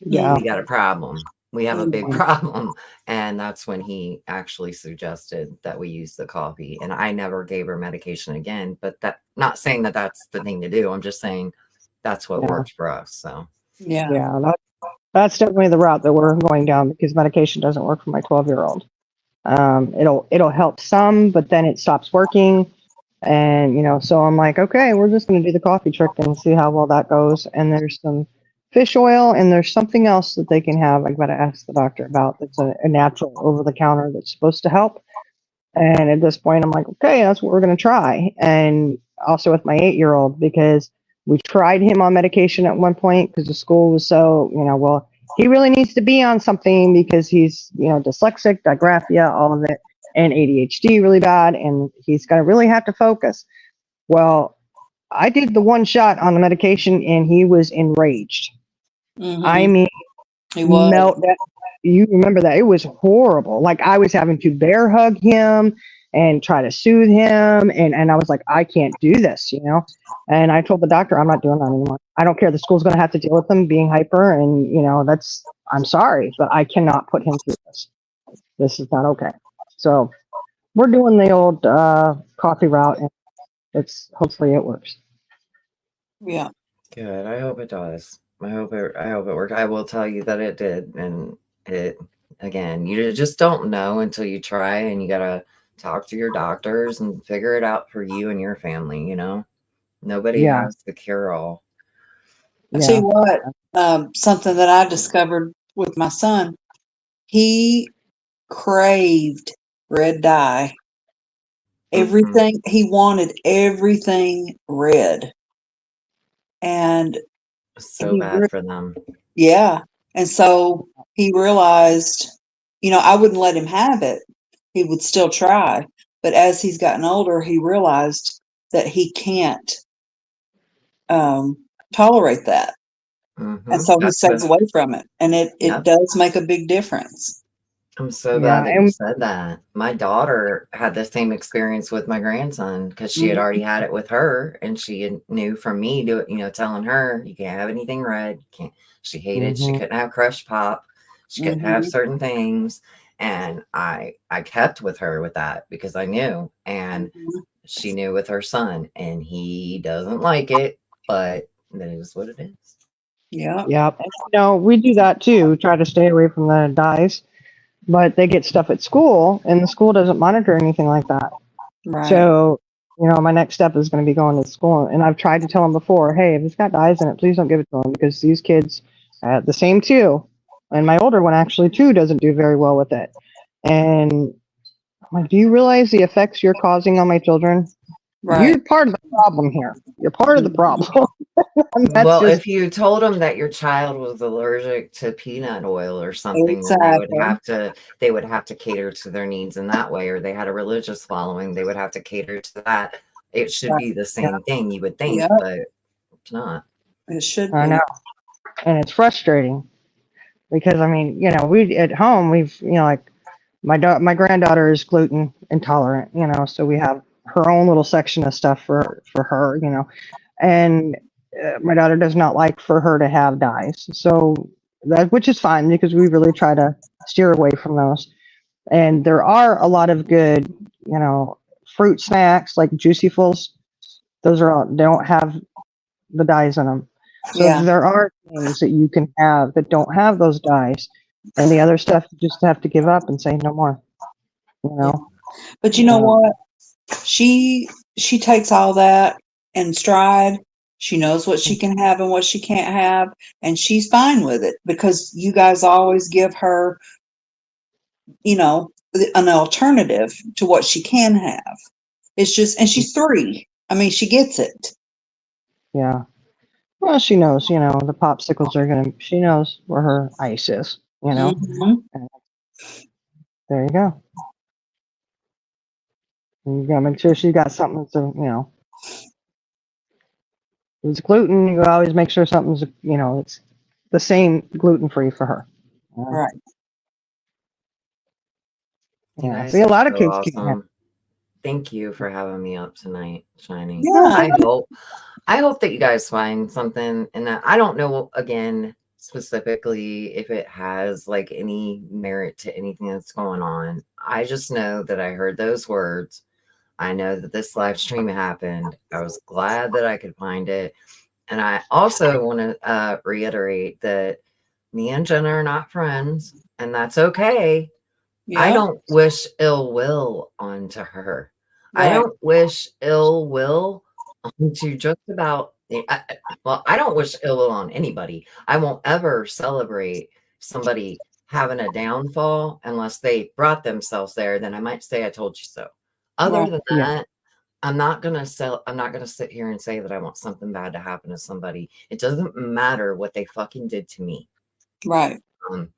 Yeah. we got a problem. We have a big problem. And that's when he actually suggested that we use the coffee. And I never gave her medication again. But not saying that that's the thing to do. I'm just saying that's what worked for us. So Yeah. That's definitely the route that we're going down because medication doesn't work for my 12-year-old. It'll help some, but then it stops working. And, so I'm like, okay, we're just going to do the coffee trick and see how well that goes. And there's some fish oil and there's something else that they can have. I've got to ask the doctor about that's a natural over the counter that's supposed to help. And at this point, I'm like, okay, that's what we're going to try. And also with my 8-year-old, because we tried him on medication at one point because the school was so, well, he really needs to be on something because he's, dyslexic, dygraphia, all of it, and ADHD really bad. And he's going to really have to focus. Well, I did the one shot on the medication and he was enraged. Mm-hmm. I mean, He was. melt that. You remember that? It was horrible. Like I was having to bear hug him and try to soothe him. And I was like, I can't do this. And I told the doctor, I'm not doing that anymore. I don't care. The school's going to have to deal with him being hyper. And, I'm sorry, but I cannot put him through this. This is not okay. So we're doing the old coffee route and hopefully it works. Yeah. good. I hope it does. I hope it worked. I will tell you that it did. And it, again, you just don't know until you try, and you got to talk to your doctors and figure it out for you and your family. Nobody has the cure all. I tell you what, something that I discovered with my son, he craved red dye. Everything, he wanted everything red. And So bad for them. yeah. And so he realized, I wouldn't let him have it. He would still try. But as he's gotten older, he realized that he can't um, tolerate that. And so he That's stays what. away from it. And it Yep. does make a big difference. I'm so Yeah, glad that you and said that. My daughter had the same experience with my grandson because she had Mhm. already had it with her, and knew from me telling her you can't have anything red. You can't. She hated. She mhm. couldn't have Crush Pop. She couldn't have Mhm. certain things, and I kept with her with that because I knew, and Mhm. she knew with her son, and he doesn't like it, but that is what it is. Yep. Yep. And, we do that too. Try to stay away from the dyes, but they get stuff at school, and the school doesn't monitor anything like that. Right. So, my next step is going to be going to school, and I've tried to tell them before, hey, if it's got dyes in it, please don't give it to them because these kids, the same too, and my older one actually too doesn't do very well with it. And I'm like, do you realize the effects you're causing on my children? Right. You're part of the problem here. You're part of the Mhm. problem. And that's Well, just if you told them that your child was allergic to peanut oil or something, then Exactly. they would have to cater to their needs in that way, or they had a religious following, they would have to cater to that. It should Right. be the yeah, same thing, you would think, Yep. but it's not. It should I know, be. and it's frustrating because I mean, we at home we've like my granddaughter is gluten intolerant, so we have her own little section of stuff for her, and my daughter does not like for her to have dyes, so that which is fine because we really try to steer away from those. And there are a lot of good, fruit snacks like Juicyfuls. Those are all, they don't have the dyes in them. So Yeah. there are things that you can have that don't have those dyes, and the other stuff you just have to give up and say no more. You Yeah. know, But you know um, what? She takes all that in stride. She knows what she can have and what she can't have, and she's fine with it because you guys always give her, an alternative to what she can have. It's just, and she's 3. I mean, she gets it. yeah. Well, she knows. The popsicles are gonna. She knows where her ice is. Hmm. And there you go. And you gotta make sure she got something. So if it's gluten. You always make sure something's. It's the same gluten free for her. Right. You Yeah. guys See, a are lot of so kids can't have. awesome. Thank you for having me up tonight, Shiny. No, Yeah. I hope that you guys find something in that. I don't know again specifically if it has like any merit to anything that's going on. I just know that I heard those words. I know that this live stream happened. I was glad that I could find it. And I also want to reiterate that me and Jenna are not friends, and that's okay. I Yep. don't wish ill will onto her. I Right. don't wish ill will onto just about well, I don't wish ill will on anybody. I won't ever celebrate somebody having a downfall unless they brought themselves there, then I might say I told you so. Right. Other than yeah. that, I'm not gonna sit here and say that I want something bad to happen to somebody. It doesn't matter what they fucking did to me. Right. Um,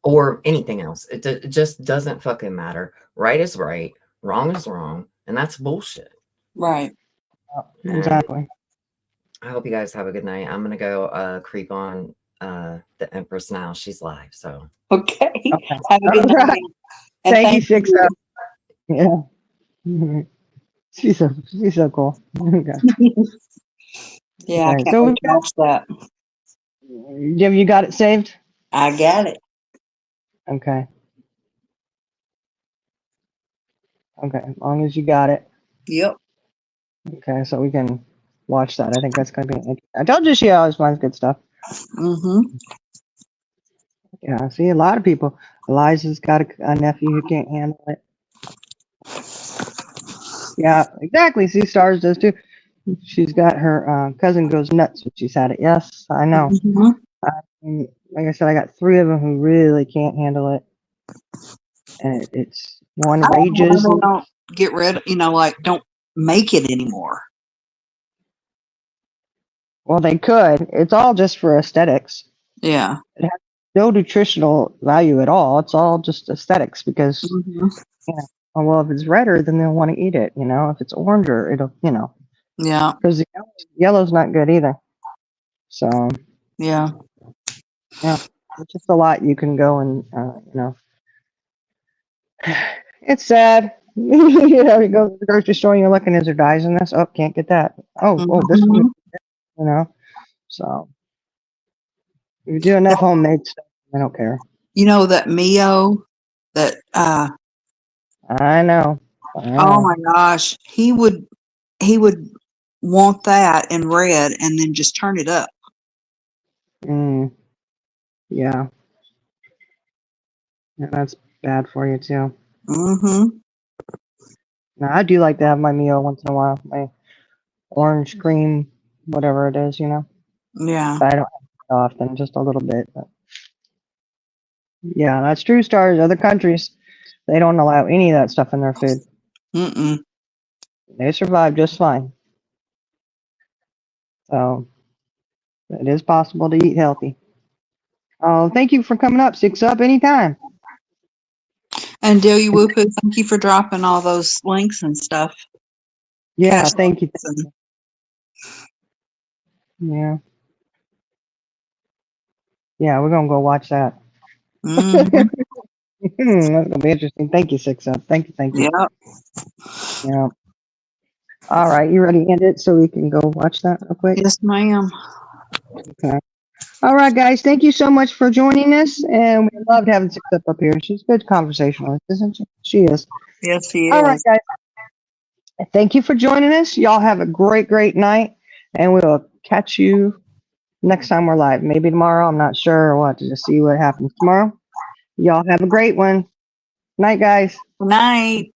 or anything else. It just doesn't fucking matter. Right is right, wrong is wrong, and that's bullshit. Right. And Exactly. I hope you guys have a good night. I'm gonna go creep on the Empress now. She's live, so Okay. Okay. Have a good All right. night. And Thank you, thank Six. you. Yeah. Mhm. She's so cool. Okay. Yeah, I Okay. can't So wait to watch that. have you got it saved? I got it. Okay. Okay. As long as you got it. Yep. Okay. So we can watch that. I think that's gonna be. I told you she always finds good stuff. Mm-hmm. Yeah. I see a lot of people. Eliza's got a nephew who can't handle it. Yeah. Exactly. See, Stars does too. She's got her cousin goes nuts when she's had it. Yes, I know. Mm-hmm. Like I said, I got 3 of them who really can't handle it, and it's one I don't know why rages. they don't get rid, like don't make it anymore. Well, they could. It's all just for aesthetics. Yeah. It has no nutritional value at all. It's all just aesthetics because, Mhm. you know, oh, well, if it's redder, then they'll want to eat it. You know, if it's oranger, it'll, you know, Yeah, because the yellow's not good either. So, yeah. yeah, it's just a lot you can go and, you know, it's sad. You know, you go to the grocery store and you're looking, is there dyes in this? Oh, can't get that. Oh, this one, Mhm. you know. So, if you do enough homemade stuff, I don't care. You know that Mio that I know. I oh know. my gosh, he would want that in red and then just turn it up. Mm, yeah. Yeah, that's bad for you too. Mhm. Now, I do like to have my meal once in a while, my orange cream, whatever it is, you know. Yeah. But I don't have it often, just a little bit. But yeah, that's true. Stars, other countries, they don't allow any of that stuff in their food. Mm-mm. They survive just fine. So it is possible to eat healthy. Oh, thank you for coming up. Six up anytime. And Delia Whoopoo, thank you for dropping all those links and stuff. Yeah, Cash thank you. and Yeah, yeah, we're gonna go watch that. mhm. That's gonna be interesting. Thank you, Six Up. Thank you, thank you. Yep. Yeah. All right, you ready to end it so we can go watch that real quick? Yes, ma'am. Okay. All right, guys. Thank you so much for joining us, and we loved having Six Up here. She's a good conversationalist, isn't she? She is. Yes, he All right, is. guys. Thank you for joining us. Y'all have a great, great night, and we'll catch you next time we're live. Maybe tomorrow. I'm not sure. We'll have to just see what happens tomorrow. Y'all have a great one. Night, guys. Good night.